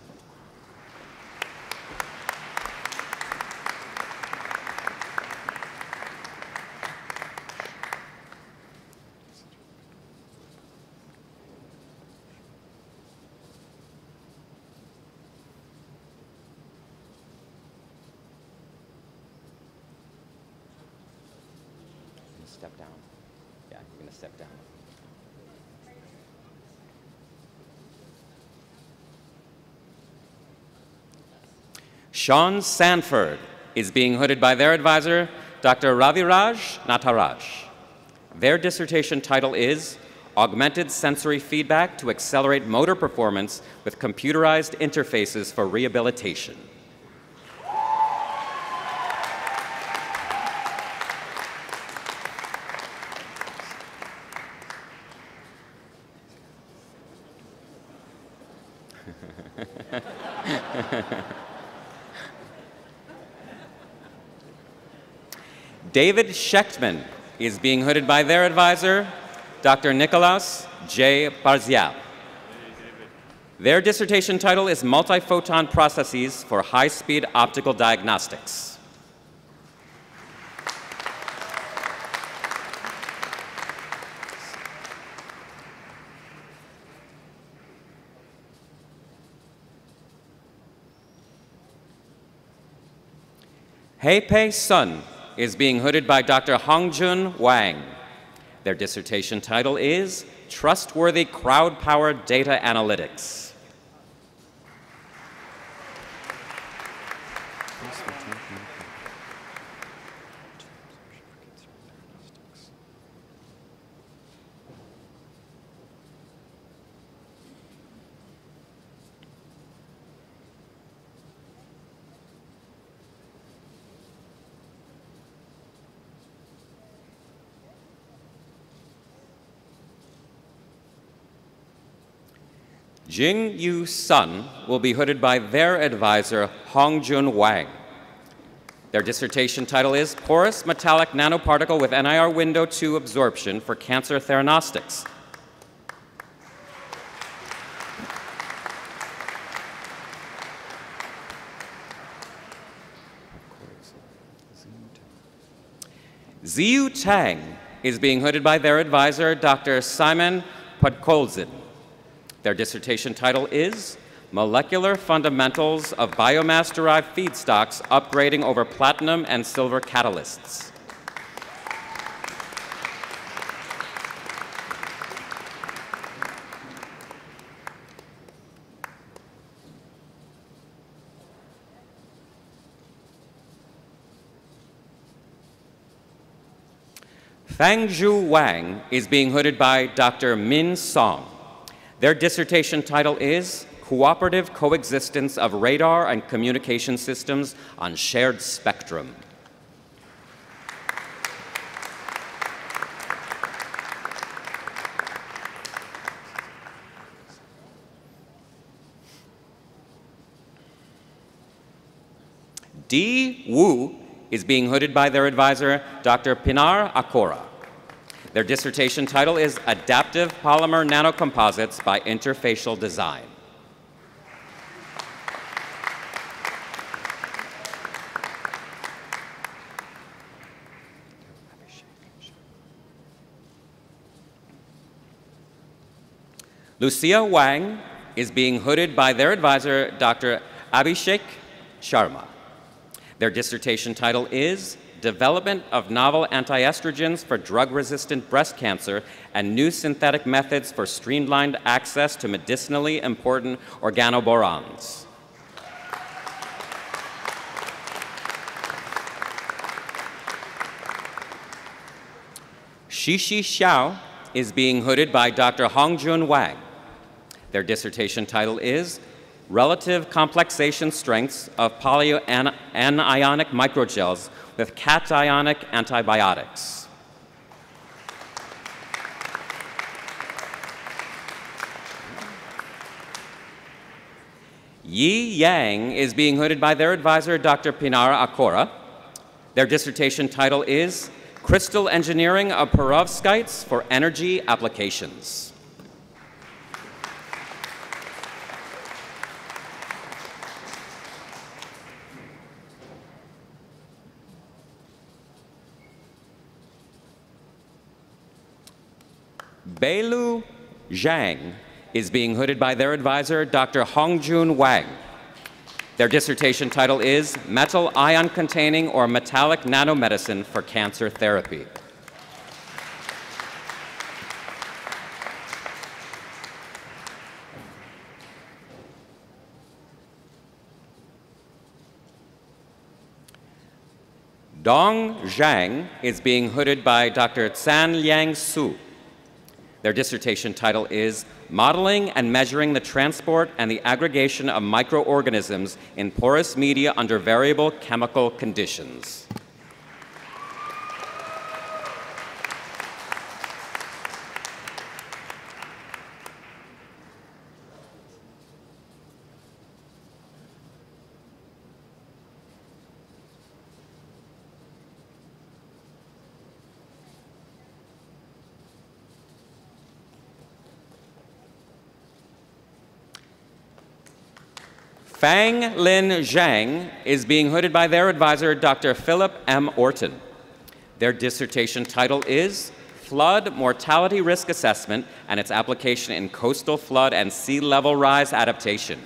Step down. Yeah, you're going to step down. Sean Sanford is being hooded by their advisor, Dr. Raviraj Nataraj. Their dissertation title is Augmented Sensory Feedback to Accelerate Motor Performance with Computerized Interfaces for Rehabilitation. David Schechtman is being hooded by their advisor, Dr. Nicolas J. Barzial. Their dissertation title is Multiphoton Processes for High-Speed Optical Diagnostics. Heipei Sun is being hooded by Dr. Hongjun Wang. Their dissertation title is Trustworthy Crowd-Powered Data Analytics. Jing Yu Sun will be hooded by their advisor, Hongjun Wang. Their dissertation title is Porous Metallic Nanoparticle with NIR Window 2 Absorption for Cancer Theranostics. Ziyu Tang is being hooded by their advisor, Dr. Simon Podkolzin. Their dissertation title is Molecular Fundamentals of Biomass-Derived Feedstocks Upgrading over Platinum and Silver Catalysts. Fangzhu Wang is being hooded by Dr. Min Song. Their dissertation title is Cooperative Coexistence of Radar and Communication Systems on Shared Spectrum. Di Wu is being hooded by their advisor, Dr. Pinar Acora. Their dissertation title is Adaptive Polymer Nanocomposites by Interfacial Design. Lucia Wang is being hooded by their advisor, Dr. Abhishek Sharma. Their dissertation title is Development of Novel Antiestrogens for Drug-Resistant Breast Cancer and New Synthetic Methods for Streamlined Access to Medicinally Important Organoborons. Shishi Xiao is being hooded by Dr. Hongjun Wang. Their dissertation title is Relative Complexation Strengths of Polyanionic Microgels with Cationic Antibiotics. Yi Yang is being hooded by their advisor, Dr. Pinar Acora. Their dissertation title is Crystal Engineering of Perovskites for Energy Applications. Beilu Zhang is being hooded by their advisor, Dr. Hongjun Wang. Their dissertation title is Metal Ion Containing or Metallic Nanomedicine for Cancer Therapy. Dong Zhang is being hooded by Dr. Tsan Liang Su. Their dissertation title is Modeling and Measuring the Transport and the Aggregation of Microorganisms in Porous Media Under Variable Chemical Conditions. Fang Lin Zhang is being hooded by their advisor, Dr. Philip M. Orton. Their dissertation title is Flood Mortality Risk Assessment and its Application in Coastal Flood and Sea Level Rise Adaptation.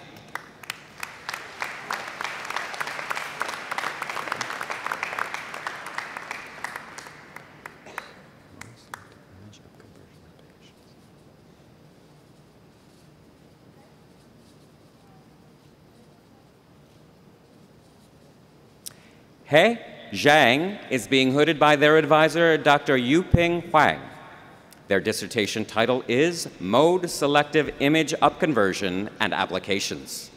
He Zhang is being hooded by their advisor, Dr. Yuping Huang. Their dissertation title is Mode Selective Image Upconversion and Applications.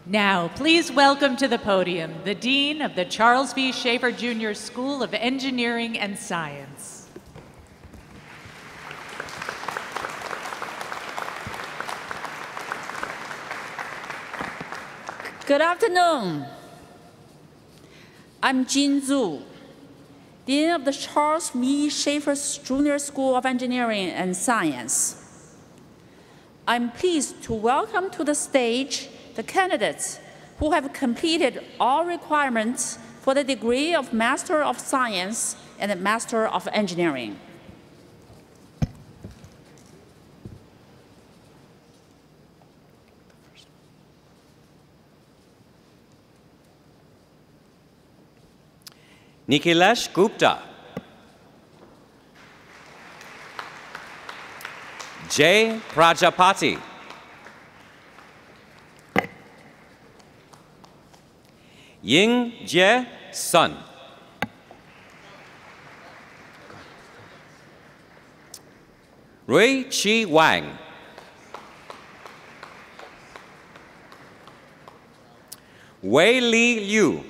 Now, please welcome to the podium the Dean of the Charles V. Schaefer Jr. School of Engineering and Science. Good afternoon. I'm Jin Zhu, Dean of the Charles V. Schaefer Jr. School of Engineering and Science. I'm pleased to welcome to the stage the candidates who have completed all requirements for the degree of Master of Science and Master of Engineering. Nikhilesh Gupta. Jay Prajapati. Ying Jie Sun. Rui Chi Wang. Wei Li Liu.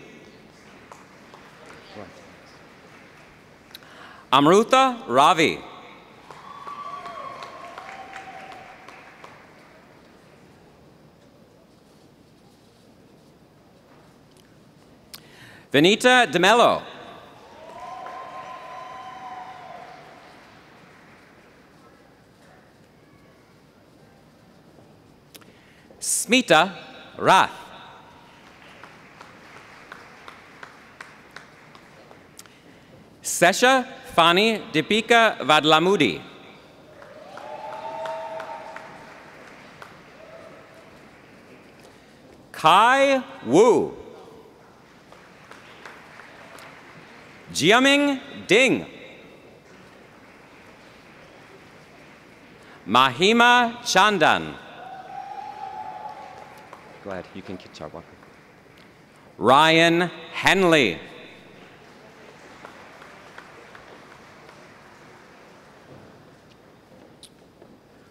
Amruta Ravi. Venita DeMello. Smita Rath. Sesha Fani Deepika Vadlamudi. Kai Wu. Jiaming Ding. Mahima Chandan. Go ahead, you can start walking. Ryan Henley.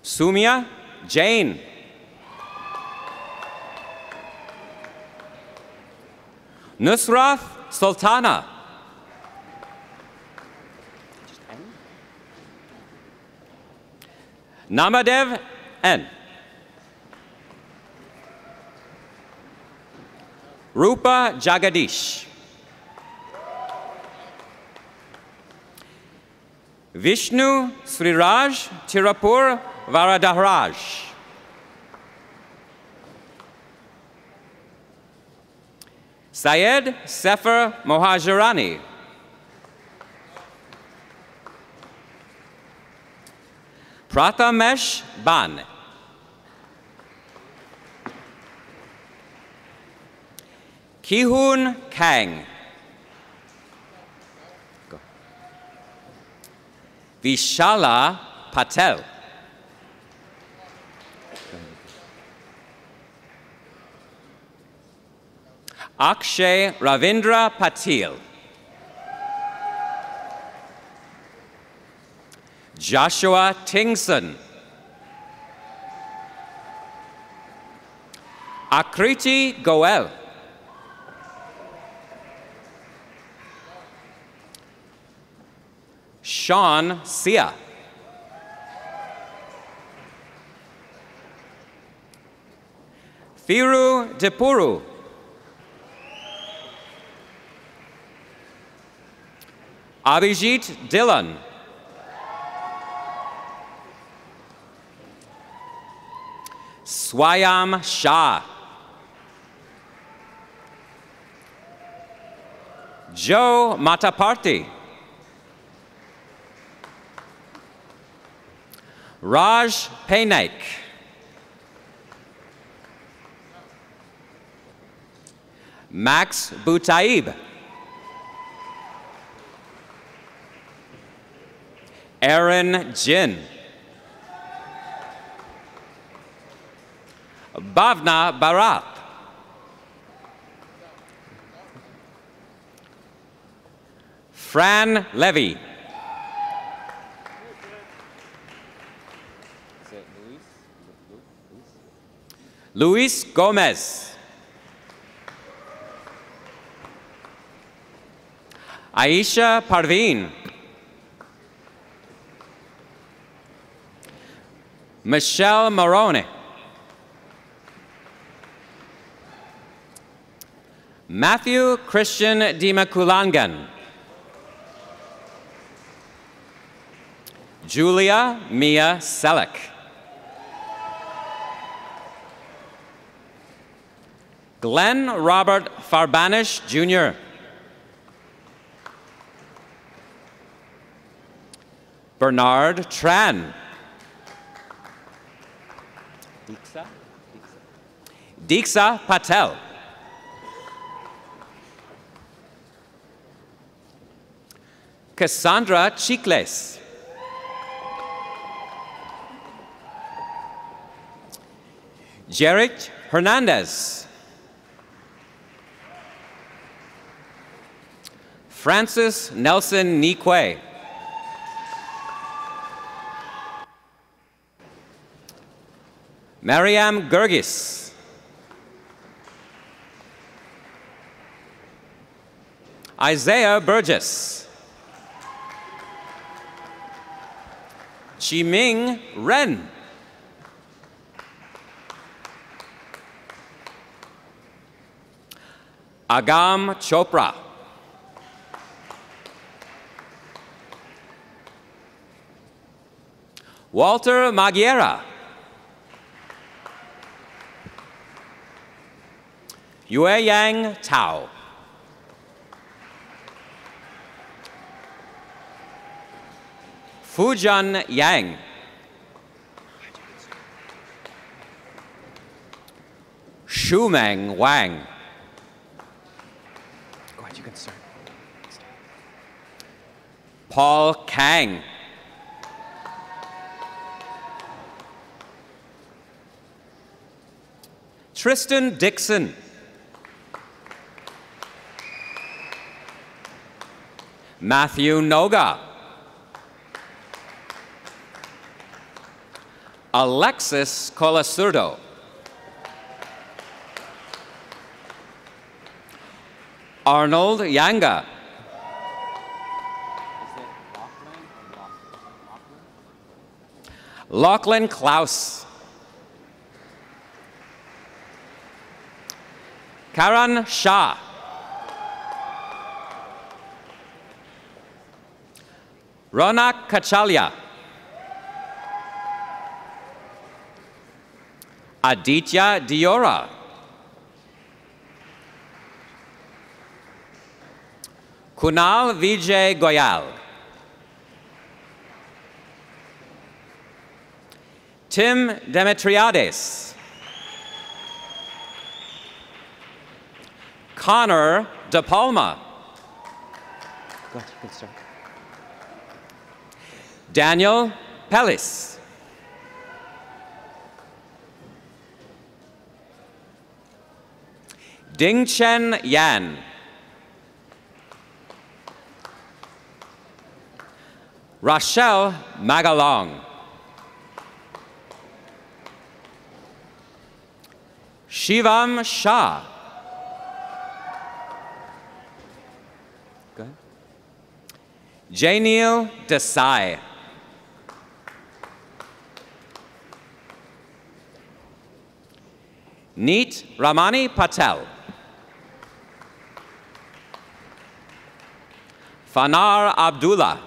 Sumya Jain. Nusrath Sultana. Namadev N. Rupa Jagadish. Vishnu Sriraj Tirapur Varadahraj. Syed Sefer Mohajirani. Prathamesh Ban. Kihun Kang. Go. Vishala Patel. Akshay Ravindra Patil. Joshua Tingson. Akriti Goel. Sean Sia. Firu Depuru. Abhijit Dillon. Swayam Shah. Joe Mataparthi. Raj Paynaik. Max Butaib. Aaron Jin. Bhavna Bharat. Fran Levy. Luis Gomez. Aisha Parveen. Michelle Morone. Matthew Christian Dimakulangan. Julia Mia Selleck. Glenn Robert Farbanish, Jr. Bernard Tran. Diksha Patel. Cassandra Chicles. Jarek Hernandez. Francis Nelson Nikwe. Mariam Gurgis. Isaiah Burgess. Chiming Ren. Agam Chopra. Walter Magiera. Yue Yang Tao. Fujian Yang. Shumeng Wang. Go ahead, you can start. Paul Kang. Tristan Dixon. Matthew Noga. Alexis Colasurdo. Arnold Yanga. Lachlan Klaus. Karan Shah. Ronak Kachalia. Aditya Diora. Kunal Vijay Goyal. Tim Demetriades. Connor De Palma. Go ahead, you can start. Daniel Pellis. Dingchen Yan. Rochelle Magalong. Shivam Shah. Go ahead. Janiel Desai. Neet Ramani Patel. Fanar Abdullah.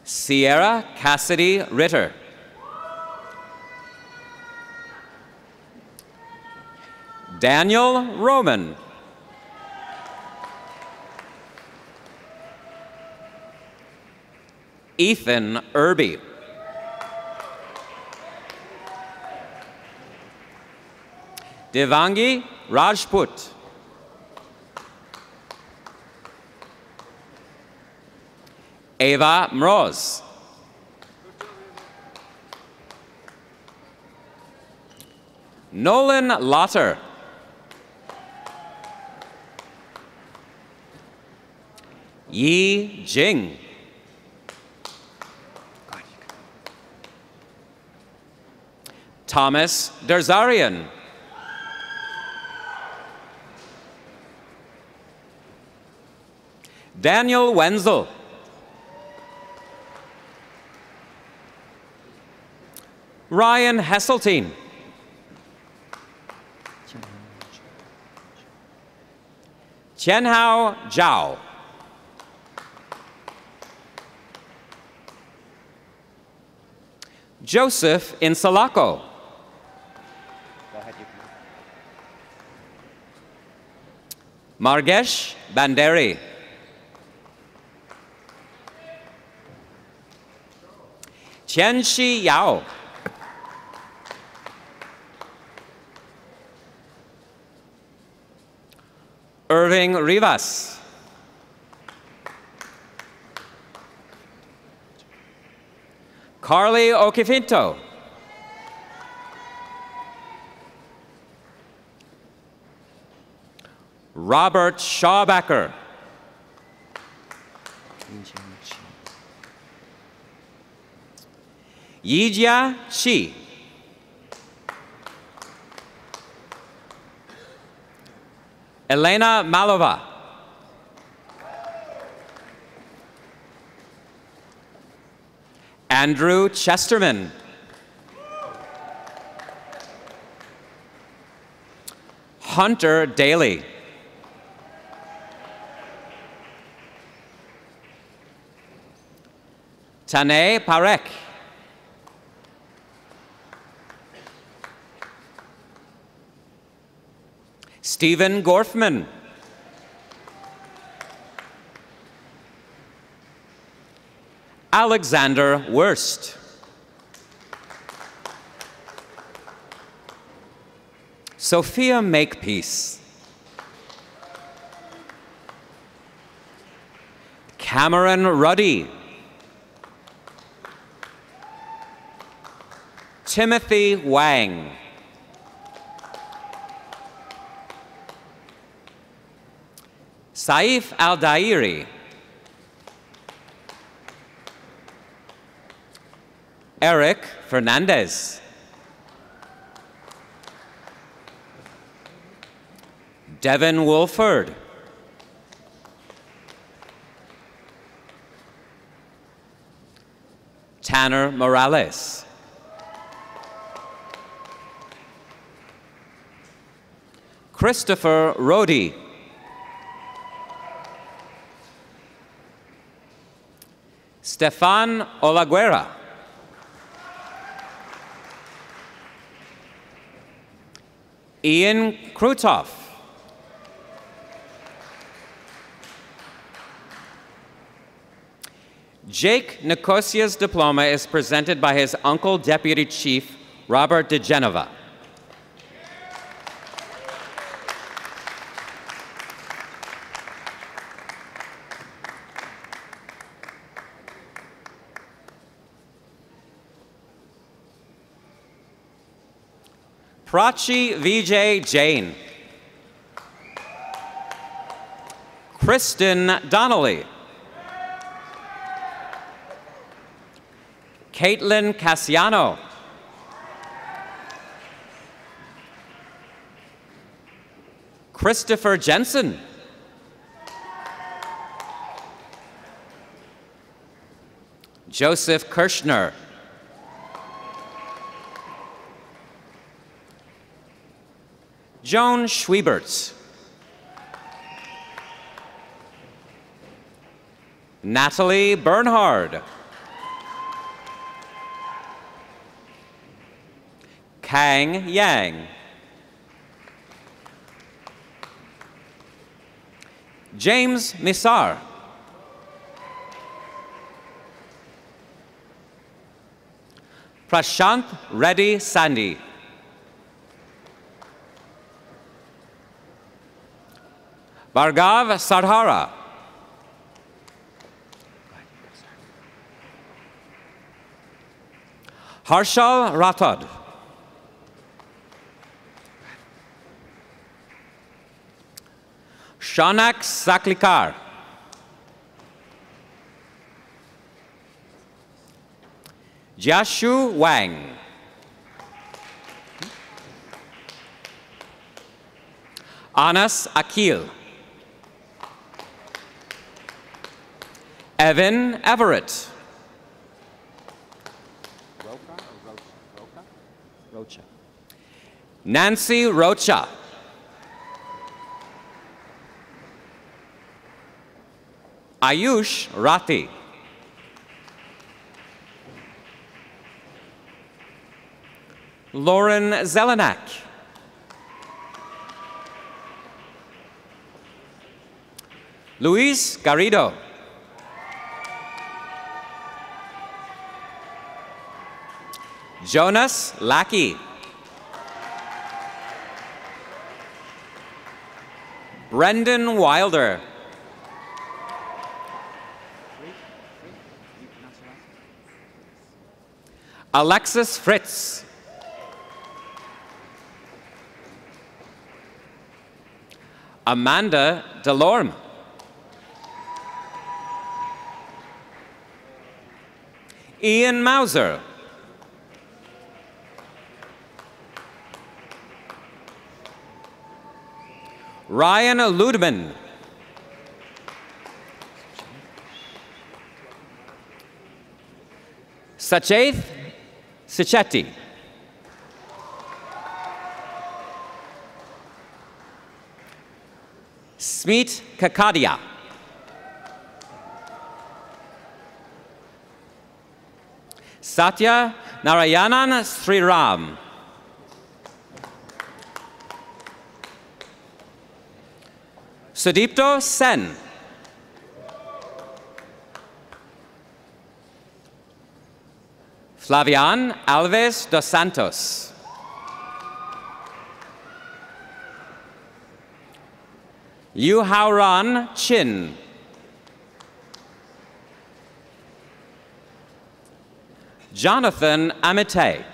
Sierra Cassidy Ritter. Daniel Roman. Ethan Irby. Devangi Rajput. Ava Mroz. Nolan Lotter. Yi Jing. Thomas Derzarian. Daniel Wenzel. Ryan Hesseltine. Qianhao Zhao. Joseph Insalaco. Margesh Banderi. Qianxi Yao. Irving Rivas. Carly Okifinto. Robert Schaubacker. Yijia Shi. Elena Malova. Andrew Chesterman. Hunter Daly. Tane Parek. Stephen Gorfman. Alexander Wurst. Sophia Makepeace. Cameron Ruddy. Timothy Wang. Saif Al-Dairi. Eric Fernandez. Devin Wolford. Tanner Morales. Christopher Rodi. Stefan Olaguera. Ian Krutoff. Jake Nicosia's diploma is presented by his uncle, Deputy Chief Robert DeGenova. Prachi Vijay Jain. Kristen Donnelly. Caitlin Cassiano. Christopher Jensen. Joseph Kirschner. Joan Schwieberts. Natalie Bernhard. Kang Yang. James Misar. Prashant Reddy Sandhi. Bhargav Sarhara. Harshal Rathod. Shanak Saklikar. Jiashu Wang. Anas Akil. Evan Everett. Rocha. Nancy Rocha. Ayush Rathi. Lauren Zelenak. Luis Garrido. Jonas Lackey. Brendan Wilder. Alexis Fritz. Amanda Delorme. Ian Mauser. Ryan Ludeman. Sachaith Sichetti. Smeet Kakadia. Satya Narayanan Sriram. Sudipto Sen. Flavian Alves dos Santos. Liu Haoran Chin. Jonathan Amite.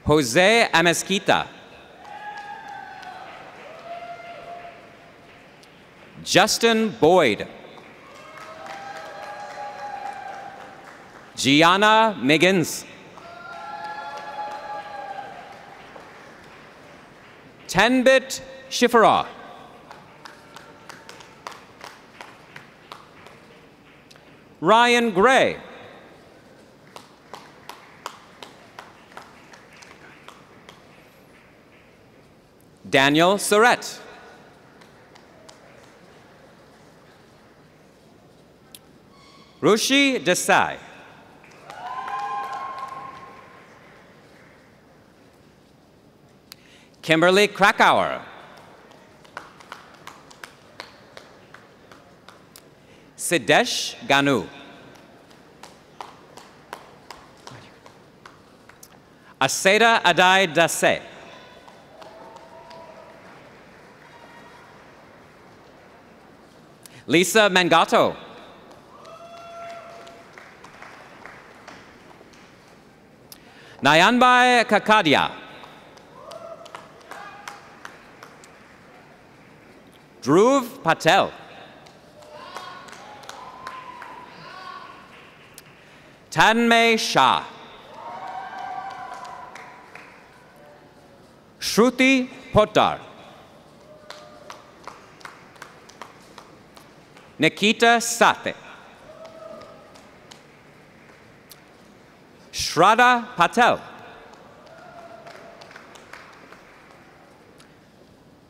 Jose Amezquita. Justin Boyd. Gianna Miggins. Tenbit Shifra. Ryan Gray. Daniel Surratt. Rushi Desai. Kimberly Krakauer. Siddesh Ganu. Aseda Adai Dase. Lisa Mangato. Nayanbai Kakadia. Dhruv Patel. Tanmay Shah. Shruti Potdar. Nikita Sathe. Shraddha Patel.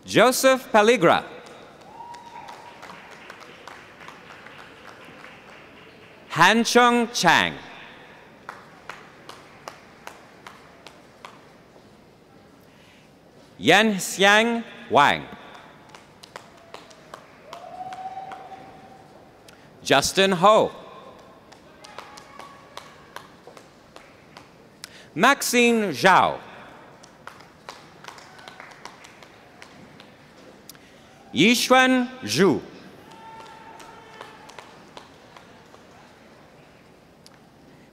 Joseph Paligra. Hanchong Chang. Yan Xiang Wang. Justin Ho. Maxine Zhao. Yixuan Zhu.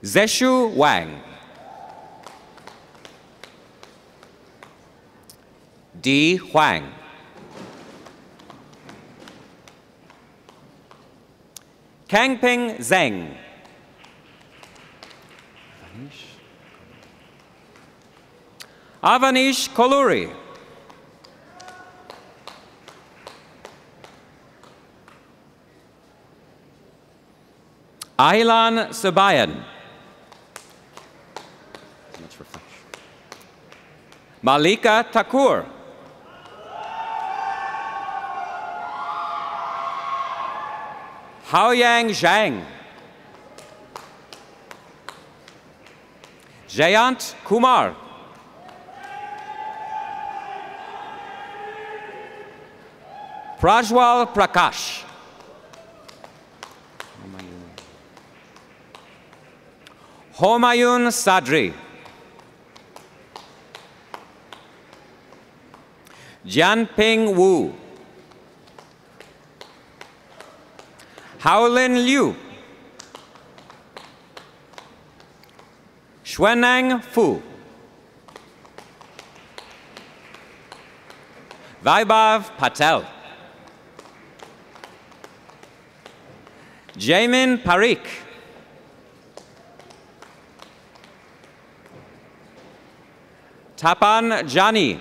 Zeshu Wang. Di Huang. Kangping Zheng. Avanish Koluri. Ahilan Subayan. Malika Thakur. Haoyang Zhang. Jayant Kumar. Prajwal Prakash. Homayun Sadri. Jianping Wu. Haolin Liu. Xuanang Fu. Vaibhav Patel. Jamin Parikh. Tapan Jani.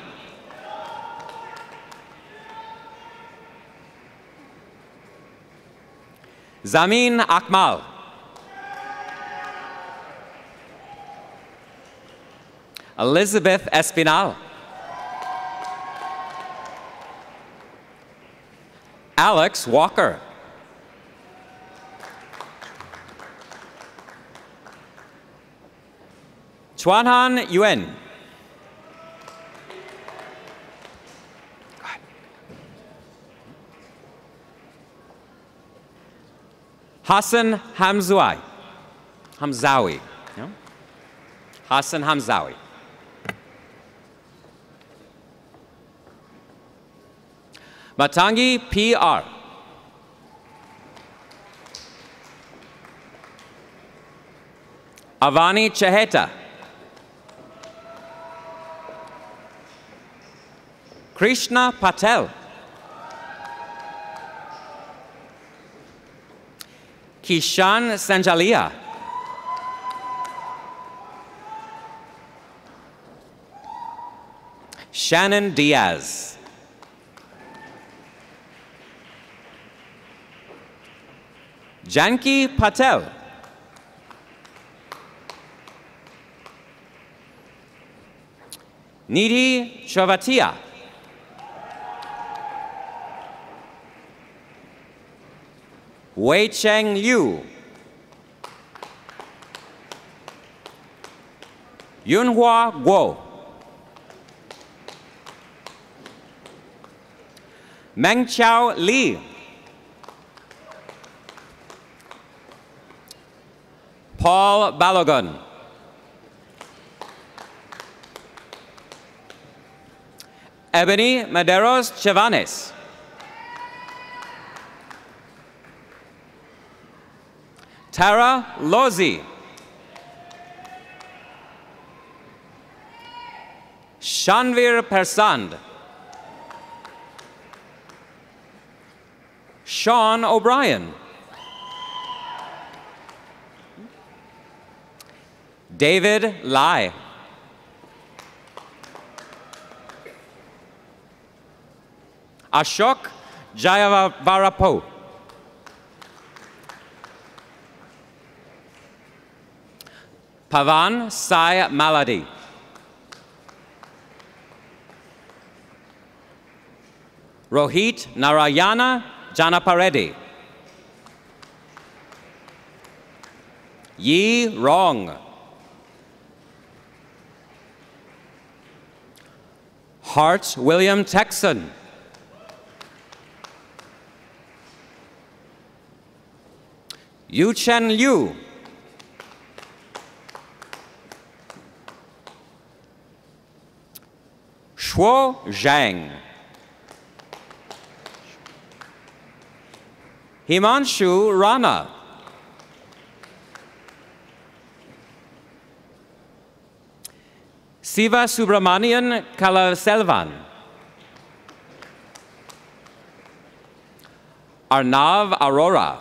Zamin Akmal. Elizabeth Espinal. Alex Walker. Chuanhan Yuen. Hassan Hamzawi. No? Hassan Hamzawi. Matangi P.R. Avani Cheheta. Krishna Patel. Kishan Sanjalia. Shannon Diaz. Janki Patel. Nidhi Chavatia. Wei Cheng Liu. Yunhua Guo. Mengqiao Li. Paul Balogun. Ebony Maderos Chevanes. Tara Lozi. Shanvir Persand. Sean O'Brien. David Lai. Ashok Jayavarapo. Pavan Sai Maladi. Rohit Narayana Janapareddy. Yi Rong. Hart William Texan. Yu Chen Liu. Shuo Zhang. Himanshu Rana. Siva Subramanian Kalaselvan. Arnav Arora.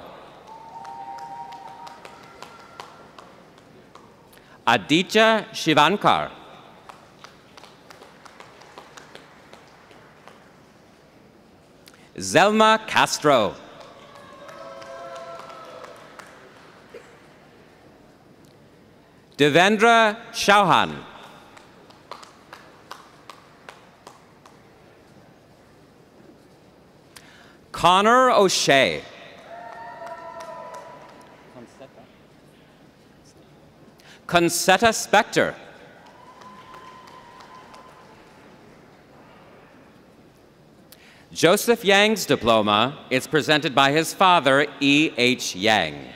Aditya Shivankar. Zelma Castro. Devendra Chauhan. Connor O'Shea. Concetta Spector. Joseph Yang's diploma is presented by his father, E.H. Yang.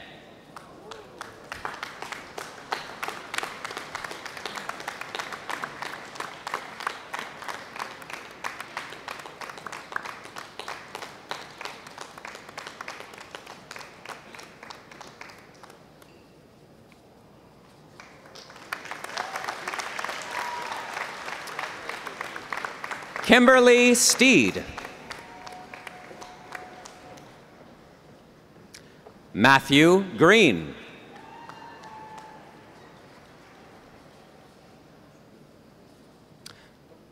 Kimberly Steed. Matthew Green.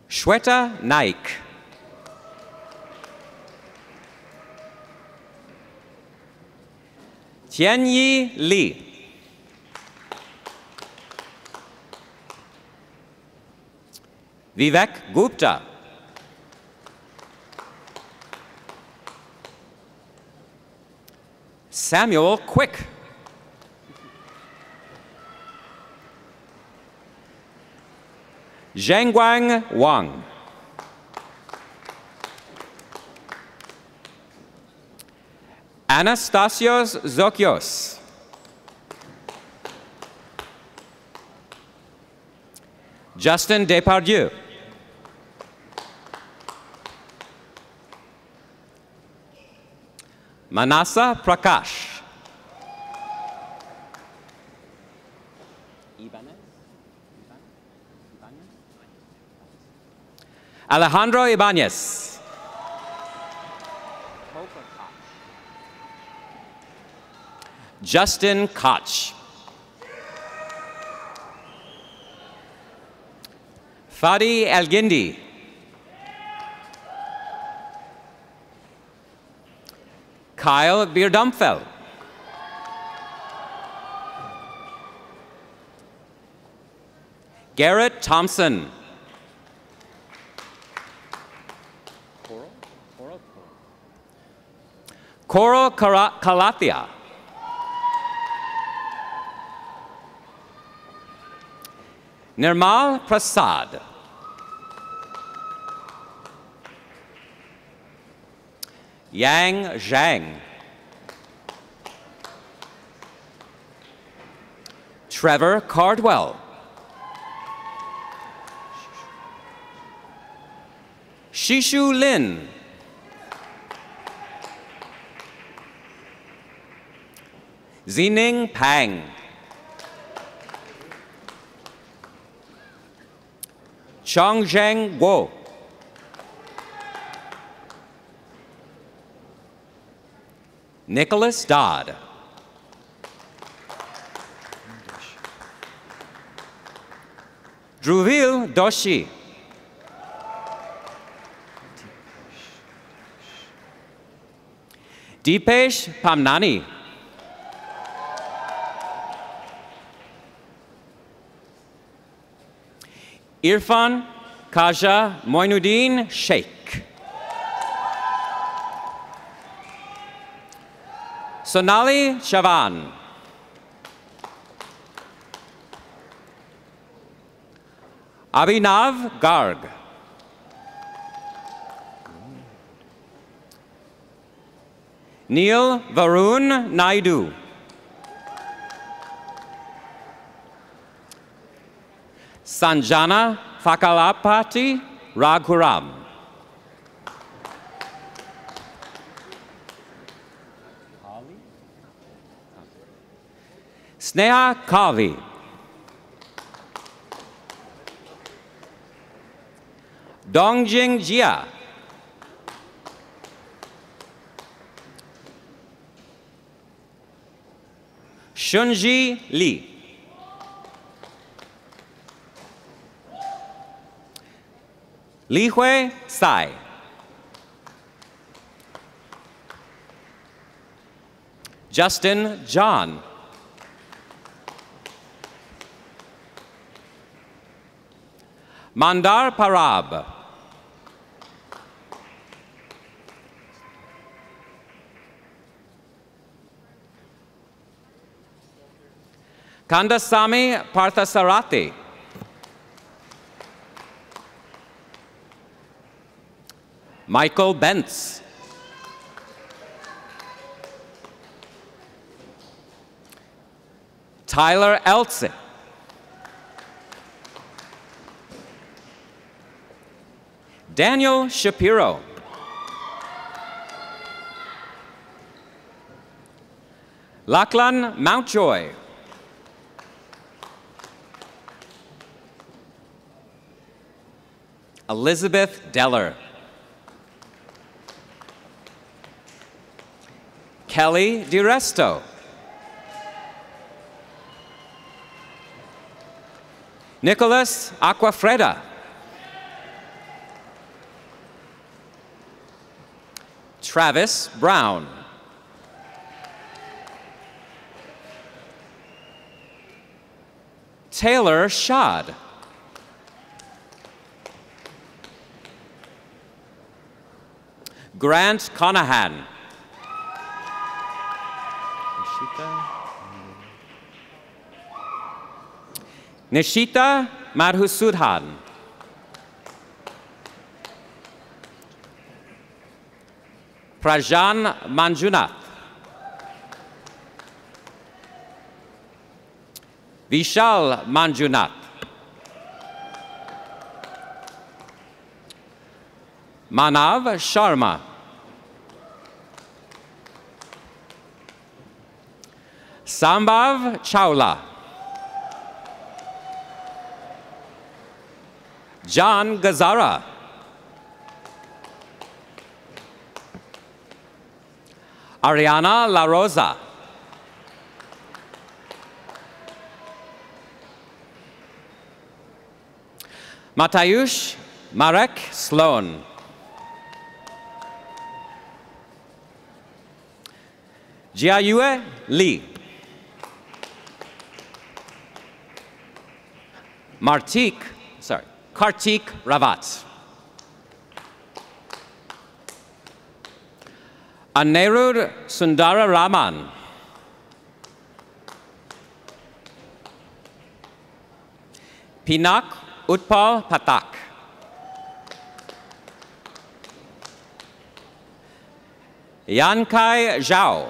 Shweta Naik. Tianyi Li. Vivek Gupta. Samuel Quick. Zhengguang Wang. Anastasios Zokios. Justin Depardieu. Manasa Prakash. Alejandro Ibanez. Justin Koch. Fadi Elgindi. Kyle Beerdumfel. Garrett Thompson. Coral Kalathia. Nirmal Prasad. Yang Zhang. Trevor Cardwell. Shishu Lin. Zining Pang. Chongzheng Guo. Nicholas Dodd. Druvil Doshi. Deepesh Pamnani. Irfan Kaja Moinuddin Sheikh. Sonali Chavan. Abhinav Garg. Neil Varun Naidu. Sanjana Fakalapati Raghuram. Sneha Kavi. Dongjing Jia. Shunji Li. Li Hui Sai. Justin John. Mandar Parab. Kandasamy Parthasarathi. Michael Bentz. Tyler Eltze. Daniel Shapiro. Lachlan Mountjoy. Elizabeth Deller. Kelly DiResto. Nicholas Aquafreda. Travis Brown. Taylor Schad. Grant Conahan. Nishita Madhusudhan. Prajan Manjunath. Vishal Manjunath. Manav Sharma. Sambhav Chawla. John Gazara. Ariana La Rosa. Matayush Marek Sloan. Jiayue Lee. Kartik Ravat. Anirudh Sundara Raman. Pinak Utpal Patak. Yankai Zhao.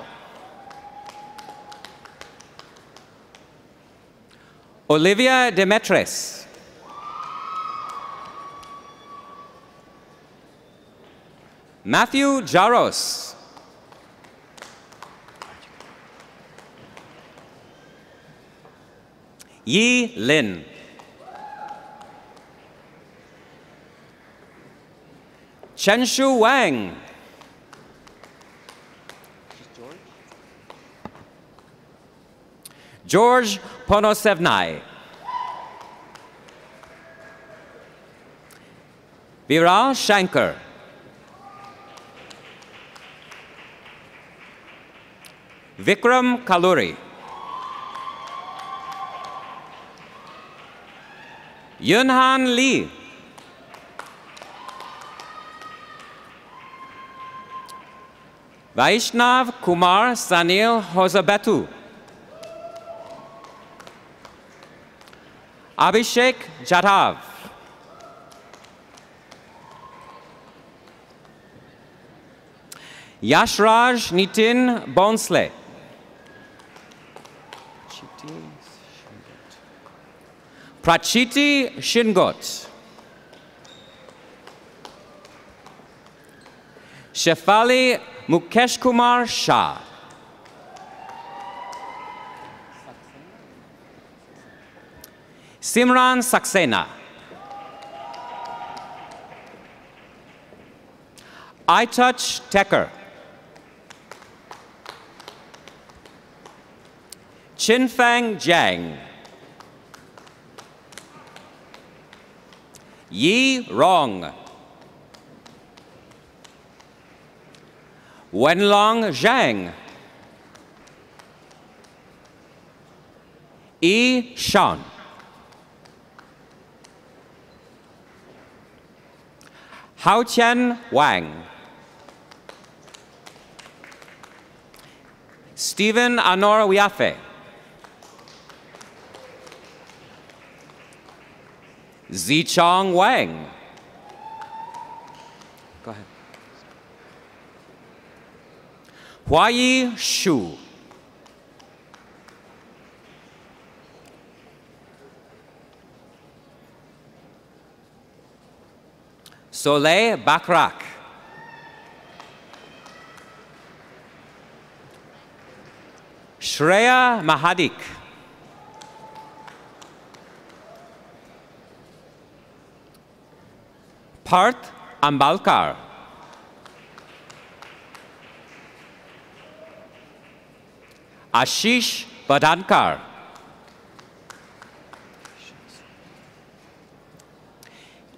Olivia Demetres. Matthew Jaros. Yi Lin. Chenshu Wang. George Ponosevnai. Viral Shankar. Vikram Kaluri. Yunhan Lee. Vaishnav Kumar Sanil Hosabetu. Abhishek Jadhav. Yashraj Nitin Bonsle. Prachiti Shingot. Shefali Mukesh Kumar Shah. Simran Saxena. iTouch Tecker. Chinfang Jiang. Yi Rong. Wenlong Zhang. Yi Shan. Haoqian Wang. Stephen Anor Wiafe. Zichong Wang. Go ahead. Huayi Shu. Soleil Bakrak. Shreya Mahadik. Parth Ambalkar. Ashish Badankar.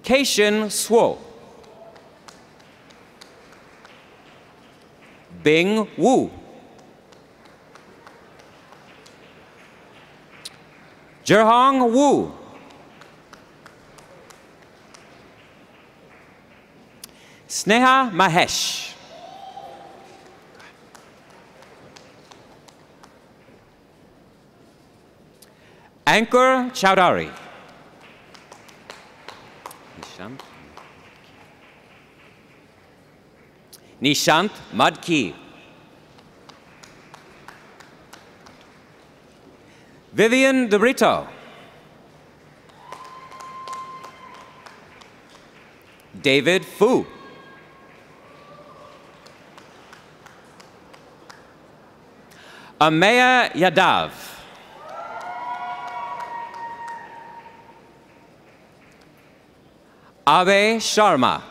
Keishin Swo. Bing Wu. Jerhong Wu. Sneha Mahesh. Ankur Chowdhury. Nishant Madki. Vivian De Brito. David Fu. Ameya Yadav. Abe Sharma.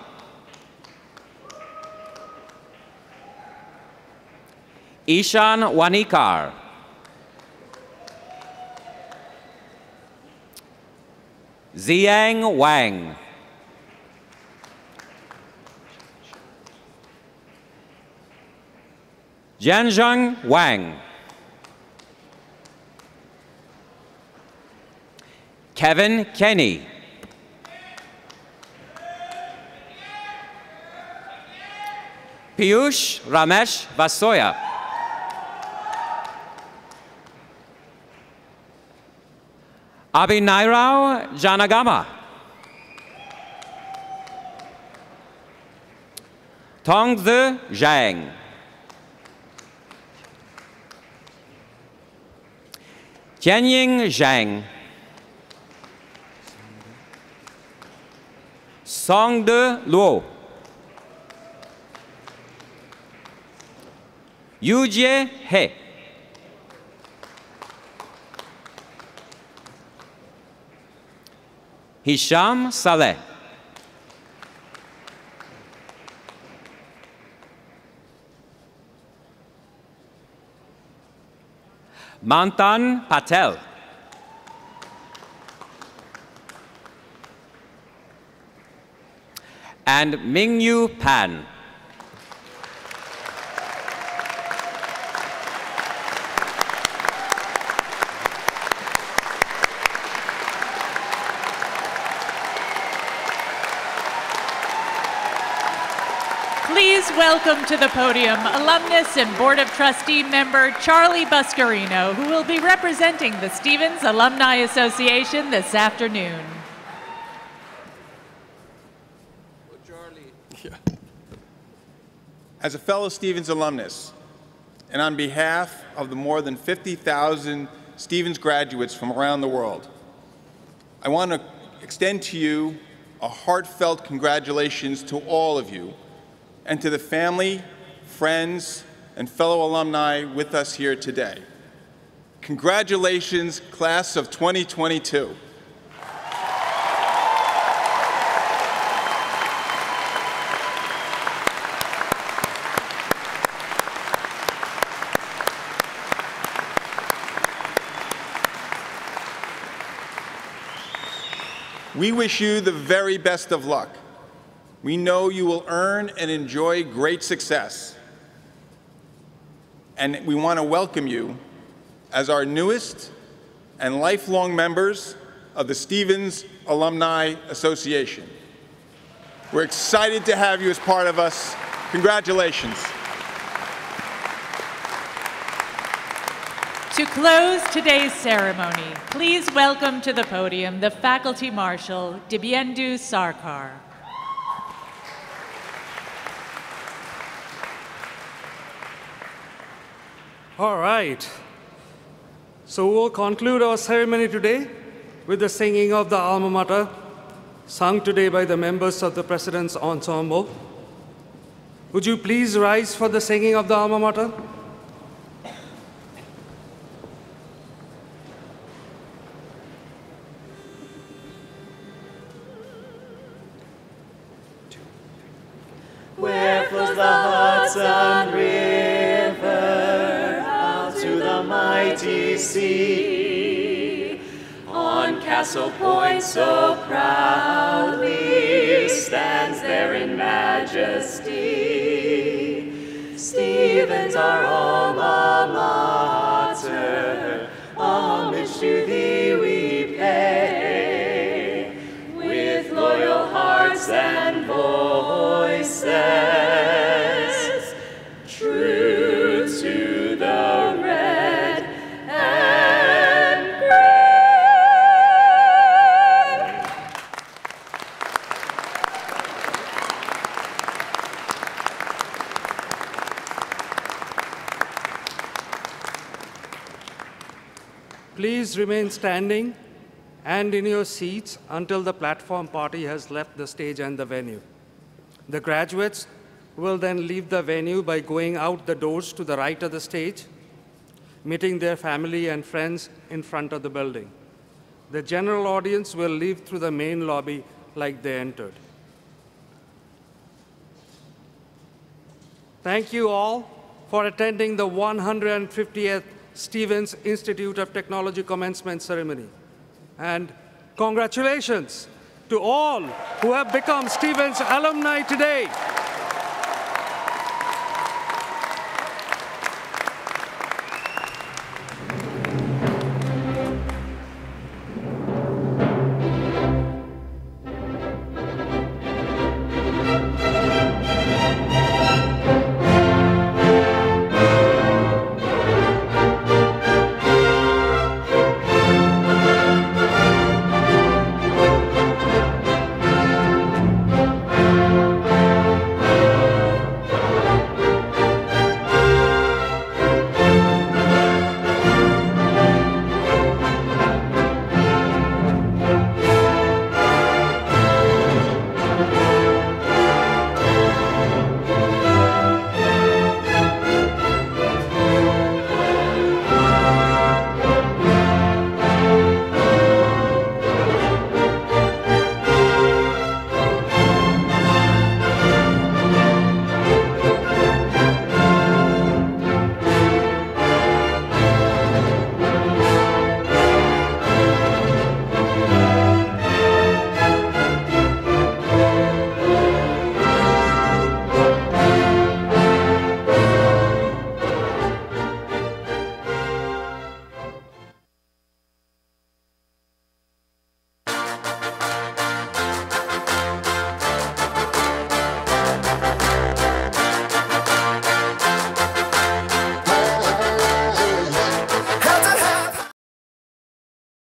Ishan Wanikar. Ziang Wang. Jianzheng Wang. Kevin Kenny. Piyush Ramesh Vasoya. Abhinairao Janagama. Tongzi Zhang. Tianying Zhang. Songde Luo. Yujie He. Hisham Saleh. Mantan Patel. And Mingyu Pan. Please welcome to the podium alumnus and Board of Trustee member Charlie Buscarino, who will be representing the Stevens Alumni Association this afternoon. As a fellow Stevens alumnus, and on behalf of the more than 50,000 Stevens graduates from around the world, I want to extend to you a heartfelt congratulations to all of you and to the family, friends, and fellow alumni with us here today. Congratulations, class of 2022. We wish you the very best of luck. We know you will earn and enjoy great success. And we want to welcome you as our newest and lifelong members of the Stevens Alumni Association. We're excited to have you as part of us. Congratulations. To close today's ceremony, please welcome to the podium the Faculty Marshal, Dibyendu Sarkar. All right. So we'll conclude our ceremony today with the singing of the Alma Mater, sung today by the members of the President's Ensemble. Would you please rise for the singing of the Alma Mater? Where flows the Hudson River out to the mighty sea? On Castle Point so proudly stands there in majesty. Stevens, our alma mater, homage to thee we pay. With loyal hearts and voices, true to the red and gray. Please remain standing and in your seats until the platform party has left the stage and the venue. The graduates will then leave the venue by going out the doors to the right of the stage, meeting their family and friends in front of the building. The general audience will leave through the main lobby like they entered. Thank you all for attending the 150th Stevens Institute of Technology commencement ceremony. And congratulations to all who have become Stevens alumni today.